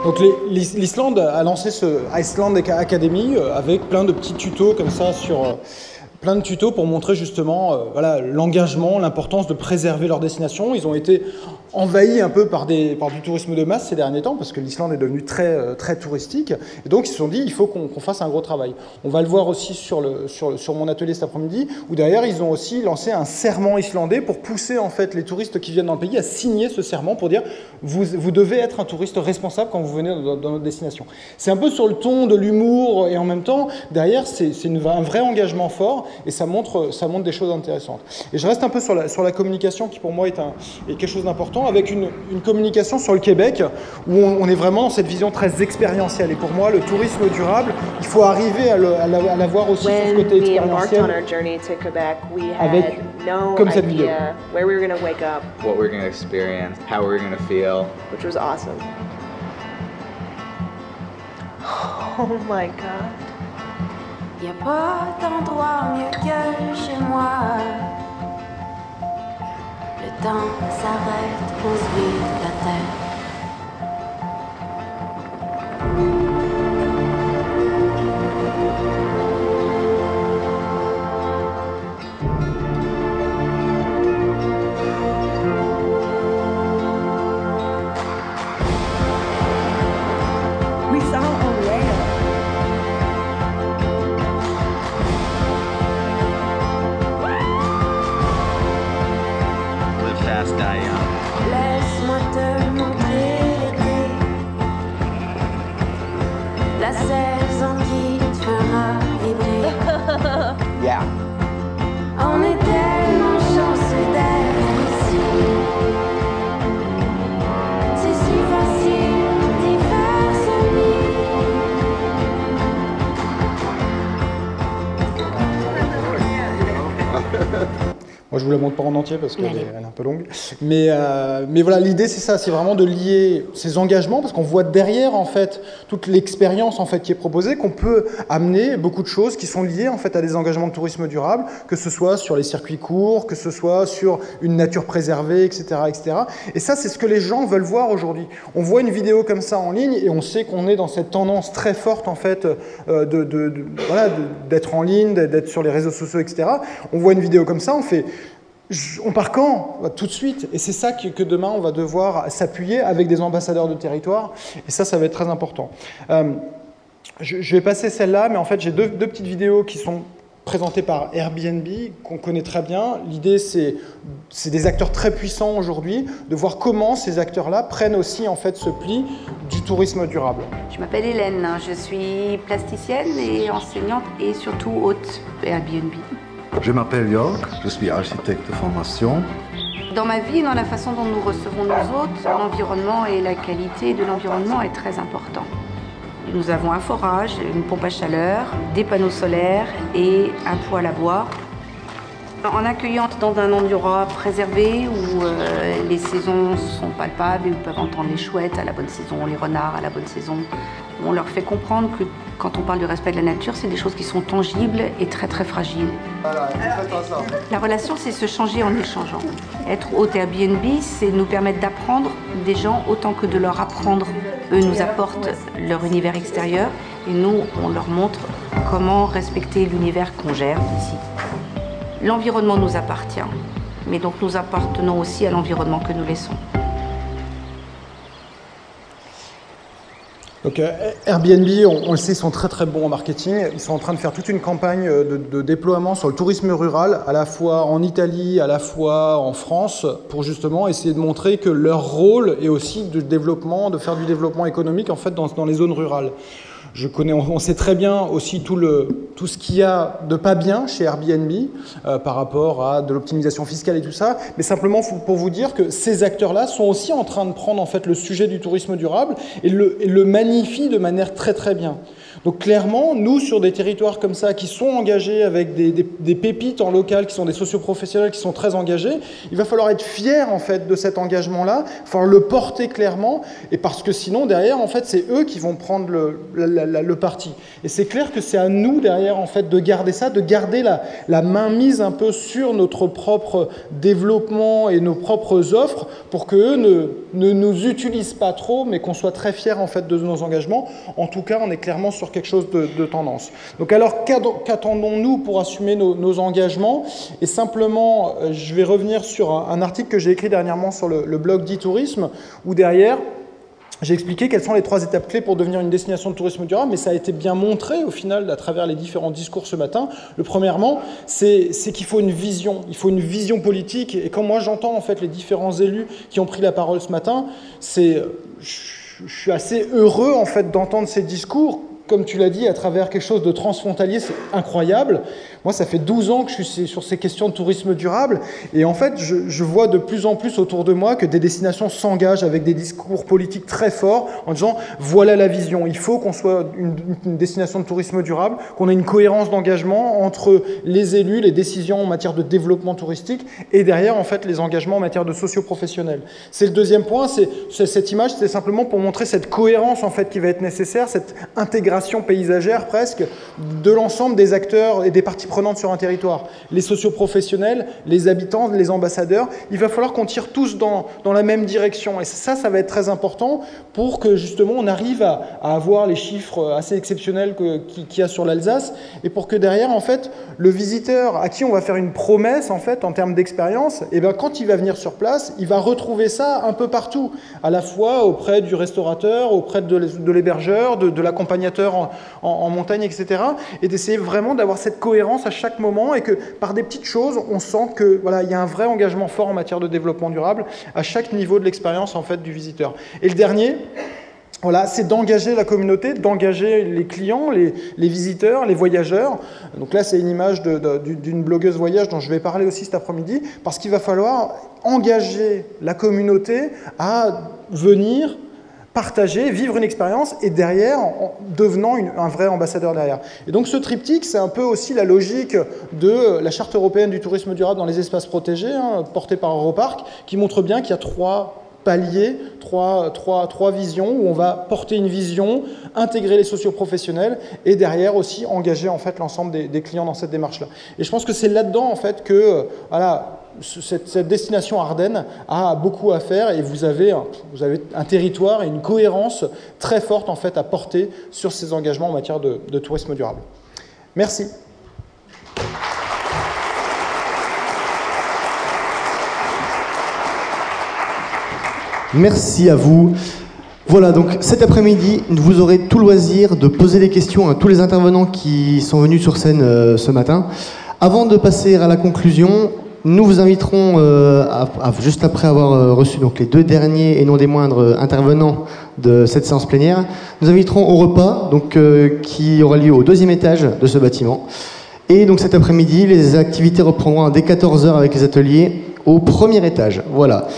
Donc l'Islande a lancé ce Iceland Academy avec plein de petits tutos comme ça sur plein de tutos pour montrer justement voilà, l'engagement, l'importance de préserver leur destination. Ils ont été envahis un peu par du tourisme de masse ces derniers temps, parce que l'Islande est devenue très touristique. Et donc ils se sont dit, il faut qu'on fasse un gros travail. On va le voir aussi sur mon atelier cet après-midi, où derrière ils ont aussi lancé un serment islandais pour pousser en fait les touristes qui viennent dans le pays à signer ce serment pour dire vous devez être un touriste responsable quand vous venez dans notre destination. C'est un peu sur le ton de l'humour, et en même temps derrière c'est un vrai engagement fort, et ça montre des choses intéressantes. Et je reste un peu sur la communication, qui pour moi est quelque chose d'important, avec une communication sur le Québec, où on est vraiment dans cette vision très expérientielle. Et pour moi, le tourisme durable, il faut arriver à l'avoir aussi sur ce côté expérientiel, avec, comme cette vidéo. Where we were going to wake up, what we were going to experience, how we were going to feel, which was awesome. Oh my God. Y a pas d'endroit mieux que chez moi. Le temps s'arrête, on se vide la tête. Moi, je vous la montre pas en entier parce qu'elle est un peu longue. Mais voilà, l'idée, c'est ça, c'est vraiment de lier ces engagements, parce qu'on voit derrière, en fait, toute l'expérience, en fait, qui est proposée, qu'on peut amener beaucoup de choses qui sont liées, en fait, à des engagements de tourisme durable, que ce soit sur les circuits courts, que ce soit sur une nature préservée, etc., etc. Et ça, c'est ce que les gens veulent voir aujourd'hui. On voit une vidéo comme ça en ligne et on sait qu'on est dans cette tendance très forte, en fait, voilà, d'être en ligne, d'être sur les réseaux sociaux, etc. On voit une vidéo comme ça, on fait... On part quand? Tout de suite. Et c'est ça que demain, on va devoir s'appuyer avec des ambassadeurs de territoire. Et ça va être très important. Je vais passer celle-là, mais en fait, j'ai deux petites vidéos qui sont présentées par Airbnb, qu'on connaît très bien. L'idée, c'est des acteurs très puissants aujourd'hui, de voir comment ces acteurs-là prennent aussi en fait, ce pli du tourisme durable. Je m'appelle Hélène, je suis plasticienne et enseignante et surtout hôte Airbnb. Je m'appelle Jörg, je suis architecte de formation. Dans ma vie et dans la façon dont nous recevons nos hôtes, l'environnement et la qualité de l'environnement est très important. Nous avons un forage, une pompe à chaleur, des panneaux solaires et un poêle à bois. En accueillant dans un endroit préservé où les saisons sont palpables et où peuvent entendre les chouettes à la bonne saison, les renards à la bonne saison, on leur fait comprendre que quand on parle du respect de la nature, c'est des choses qui sont tangibles et très très fragiles. Voilà, la relation, c'est se changer en échangeant. Être hôte Airbnb, c'est nous permettre d'apprendre des gens autant que de leur apprendre. Eux nous apportent leur univers extérieur et nous, on leur montre comment respecter l'univers qu'on gère ici. L'environnement nous appartient, mais donc nous appartenons aussi à l'environnement que nous laissons. Donc Airbnb, on le sait, sont très très bons en marketing. Ils sont en train de faire toute une campagne de déploiement sur le tourisme rural, à la fois en Italie, à la fois en France, pour justement essayer de montrer que leur rôle est aussi de développement, de faire du développement économique en fait dans les zones rurales. On sait très bien aussi tout ce qu'il y a de pas bien chez Airbnb par rapport à de l'optimisation fiscale et tout ça, mais simplement pour vous dire que ces acteurs-là sont aussi en train de prendre en fait le sujet du tourisme durable et le magnifient de manière très très bien. Donc clairement, nous, sur des territoires comme ça, qui sont engagés avec des pépites en local, qui sont des socioprofessionnels, qui sont très engagés, il va falloir être fier en fait de cet engagement-là, il va falloir le porter clairement, et parce que sinon, derrière, en fait, c'est eux qui vont prendre le parti. Et c'est clair que c'est à nous, derrière, en fait, de garder ça, de garder la mainmise un peu sur notre propre développement et nos propres offres, pour qu'eux ne nous utilisent pas trop, mais qu'on soit très fiers, en fait, de nos engagements. En tout cas, on est clairement sur quelque chose de tendance. Donc alors, qu'attendons-nous pour assumer nos engagements? Et simplement, je vais revenir sur un article que j'ai écrit dernièrement sur le blog d'e-tourisme, où derrière, j'ai expliqué quelles sont les 3 étapes clés pour devenir une destination de tourisme durable, mais ça a été bien montré au final à travers les différents discours ce matin. Premièrement, c'est qu'il faut une vision. Il faut une vision politique. Et quand moi j'entends en fait les différents élus qui ont pris la parole ce matin, je suis assez heureux en fait d'entendre ces discours. Comme tu l'as dit, à travers quelque chose de transfrontalier, c'est incroyable. Moi, ça fait 12 ans que je suis sur ces questions de tourisme durable. Et en fait, je vois de plus en plus autour de moi que des destinations s'engagent avec des discours politiques très forts en disant « voilà la vision, il faut qu'on soit une destination de tourisme durable, qu'on ait une cohérence d'engagement entre les élus, les décisions en matière de développement touristique et derrière, en fait, les engagements en matière de socio-professionnels. » C'est le deuxième point, cette image, c'est simplement pour montrer cette cohérence en fait, qui va être nécessaire, cette intégration paysagère presque de l'ensemble des acteurs et des parties prenantes sur un territoire. Les socioprofessionnels, les habitants, les ambassadeurs, il va falloir qu'on tire tous dans la même direction. Et ça va être très important pour que justement on arrive à avoir les chiffres assez exceptionnels qu'il y a sur l'Alsace et pour que derrière, en fait, le visiteur à qui on va faire une promesse en fait en termes d'expérience, et bien quand il va venir sur place, il va retrouver ça un peu partout, à la fois auprès du restaurateur, auprès de l'hébergeur, de l'accompagnateur en montagne, etc. Et d'essayer vraiment d'avoir cette cohérence à chaque moment et que par des petites choses, on sent que voilà, il y a un vrai engagement fort en matière de développement durable à chaque niveau de l'expérience en fait du visiteur. Et le dernier, voilà, c'est d'engager la communauté, d'engager les clients, les visiteurs, les voyageurs. Donc là, c'est une image d'une blogueuse voyage dont je vais parler aussi cet après-midi, parce qu'il va falloir engager la communauté à venir partager, vivre une expérience et derrière, en devenant un vrai ambassadeur derrière. Et donc ce triptyque, c'est un peu aussi la logique de la Charte européenne du tourisme durable dans les espaces protégés, portée par Europarc, qui montre bien qu'il y a 3 paliers, trois visions, où on va porter une vision, intégrer les socioprofessionnels et derrière aussi engager en fait l'ensemble des clients dans cette démarche-là. Et je pense que c'est là-dedans en fait que voilà, cette destination Ardennes a beaucoup à faire et vous avez un territoire et une cohérence très forte en fait à porter sur ces engagements en matière de tourisme durable. Merci. Merci à vous. Voilà, donc cet après-midi, vous aurez tout loisir de poser des questions à tous les intervenants qui sont venus sur scène ce matin. Avant de passer à la conclusion, nous vous inviterons, juste après avoir reçu donc, les 2 derniers et non des moindres intervenants de cette séance plénière, nous inviterons au repas donc, qui aura lieu au 2e étage de ce bâtiment. Et donc cet après-midi, les activités reprendront dès 14h avec les ateliers au 1er étage. Voilà.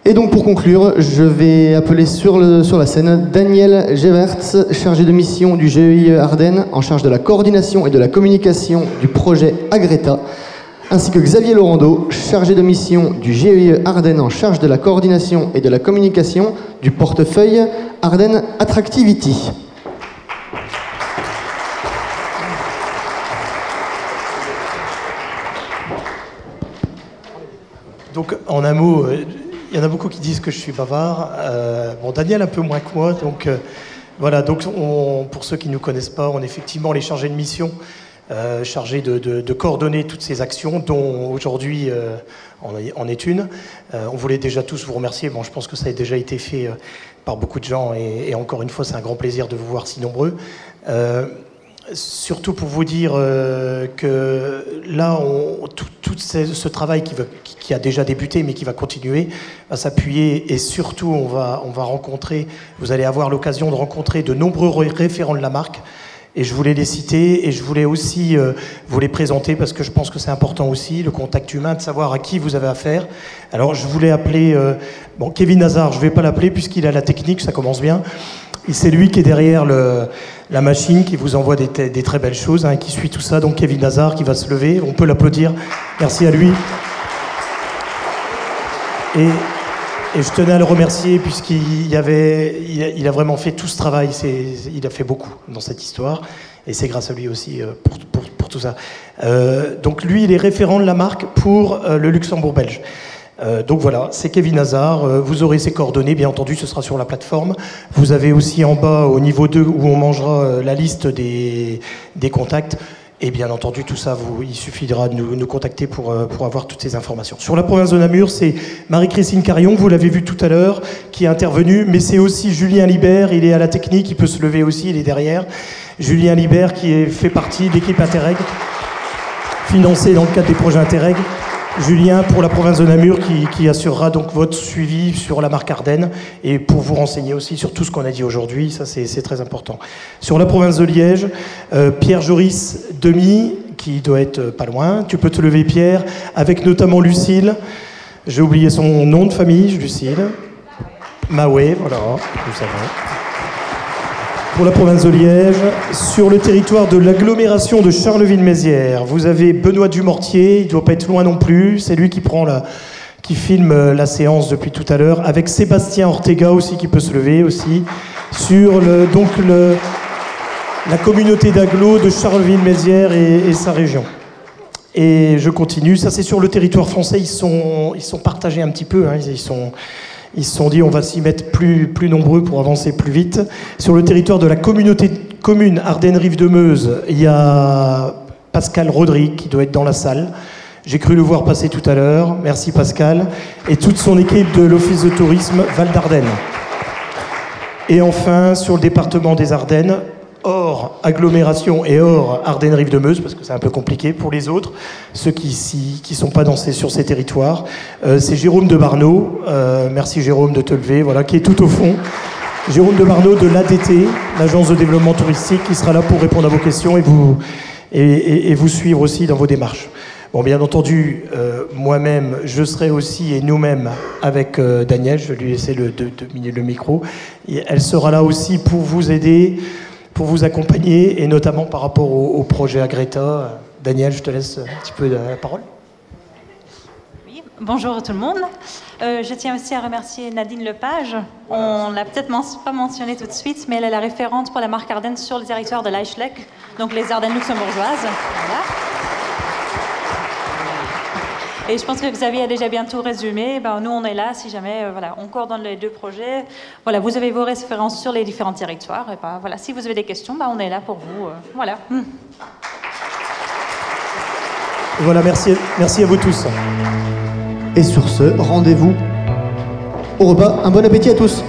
Et donc pour conclure, je vais appeler sur la scène Daniel Gevertz, chargé de mission du GEIE Ardennes, en charge de la coordination et de la communication du projet Agreta, ainsi que Xavier Laurando, chargé de mission du GEIE Ardennes, en charge de la coordination et de la communication du portefeuille Ardennes Attractivity. Donc en un mot... Il y en a beaucoup qui disent que je suis bavard. Bon, Daniel un peu moins que moi. Donc voilà. Donc pour ceux qui ne nous connaissent pas, on est effectivement les chargés de mission, chargés de coordonner toutes ces actions, dont aujourd'hui en est une. On voulait déjà tous vous remercier. Bon, je pense que ça a déjà été fait par beaucoup de gens et encore une fois, c'est un grand plaisir de vous voir si nombreux. Surtout pour vous dire que là, tout ce travail qui a déjà débuté, mais qui va continuer, va s'appuyer et surtout, on va rencontrer, vous allez avoir l'occasion de rencontrer de nombreux référents de la marque. Et je voulais les citer et je voulais aussi vous les présenter parce que je pense que c'est important aussi, le contact humain, de savoir à qui vous avez affaire. Alors, je voulais appeler Kevin Hazard, je ne vais pas l'appeler puisqu'il a la technique, ça commence bien. Et c'est lui qui est derrière la machine, qui vous envoie des très belles choses, qui suit tout ça. Donc Kevin Hazard qui va se lever, on peut l'applaudir. Merci à lui. Et je tenais à le remercier puisqu'il a vraiment fait tout ce travail. Il a fait beaucoup dans cette histoire. Et c'est grâce à lui aussi pour tout ça. Donc lui, il est référent de la marque pour le Luxembourg belge. Donc voilà, c'est Kevin Hazard, vous aurez ses coordonnées, bien entendu, ce sera sur la plateforme. Vous avez aussi en bas, au niveau 2, où on mangera la liste des contacts. Et bien entendu, tout ça, il suffira de nous contacter pour avoir toutes ces informations. Sur la province de Namur, c'est Marie-Christine Carion, vous l'avez vu tout à l'heure, qui est intervenue, mais c'est aussi Julien Libert, il est à la technique, il peut se lever aussi, il est derrière. Julien Libert, qui fait partie de l'équipe Interreg, financée dans le cadre des projets Interreg. Julien, pour la province de Namur, qui assurera donc votre suivi sur la marque Ardennes et pour vous renseigner aussi sur tout ce qu'on a dit aujourd'hui, ça c'est très important. Sur la province de Liège, Pierre Joris Demi, qui doit être pas loin, tu peux te lever Pierre, avec notamment Lucille, j'ai oublié son nom de famille, Lucille, Mahoué, voilà, nous savons. Pour la province de Liège, sur le territoire de l'agglomération de Charleville-Mézières, vous avez Benoît Dumortier, il ne doit pas être loin non plus, c'est lui qui filme la séance depuis tout à l'heure, avec Sébastien Ortega aussi qui peut se lever aussi, sur la communauté d'agglo de Charleville-Mézières et sa région. Et je continue, ça c'est sur le territoire français, ils sont partagés un petit peu, ils se sont dit on va s'y mettre plus nombreux pour avancer plus vite. Sur le territoire de la communauté commune Ardennes-Rive-de-Meuse, il y a Pascal Rodrigue qui doit être dans la salle. J'ai cru le voir passer tout à l'heure. Merci Pascal. Et toute son équipe de l'Office de tourisme Val d'Ardennes. Et enfin, sur le département des Ardennes, hors agglomération et hors Ardennes-Rive-de-Meuse, parce que c'est un peu compliqué pour les autres, ceux qui sont pas sur ces territoires, c'est Jérôme de Barneau, merci Jérôme de te lever, voilà, qui est tout au fond. Jérôme de Barneau de l'ADT, l'Agence de développement touristique, qui sera là pour répondre à vos questions et vous suivre aussi dans vos démarches. Bon, bien entendu, moi-même, je serai aussi, et nous-mêmes, avec Daniel, je vais lui laisser le micro. Et elle sera là aussi pour vous aider, pour vous accompagner, et notamment par rapport au projet Agreta. Daniel, je te laisse un petit peu la parole. Oui, bonjour tout le monde. Je tiens aussi à remercier Nadine Lepage. On ne l'a peut-être pas mentionné tout de suite, mais elle est la référente pour la marque Ardennes sur le territoire de l'Eichleck, donc les Ardennes luxembourgeoises. Voilà. Et je pense que Xavier a déjà bien tout résumé. Ben, nous, on est là si jamais voilà, on coordonne les deux projets. Voilà, vous avez vos références sur les différents territoires. Et ben, voilà, si vous avez des questions, ben, on est là pour vous. Voilà. Voilà, merci à vous tous. Et sur ce, rendez-vous au repas. Un bon appétit à tous.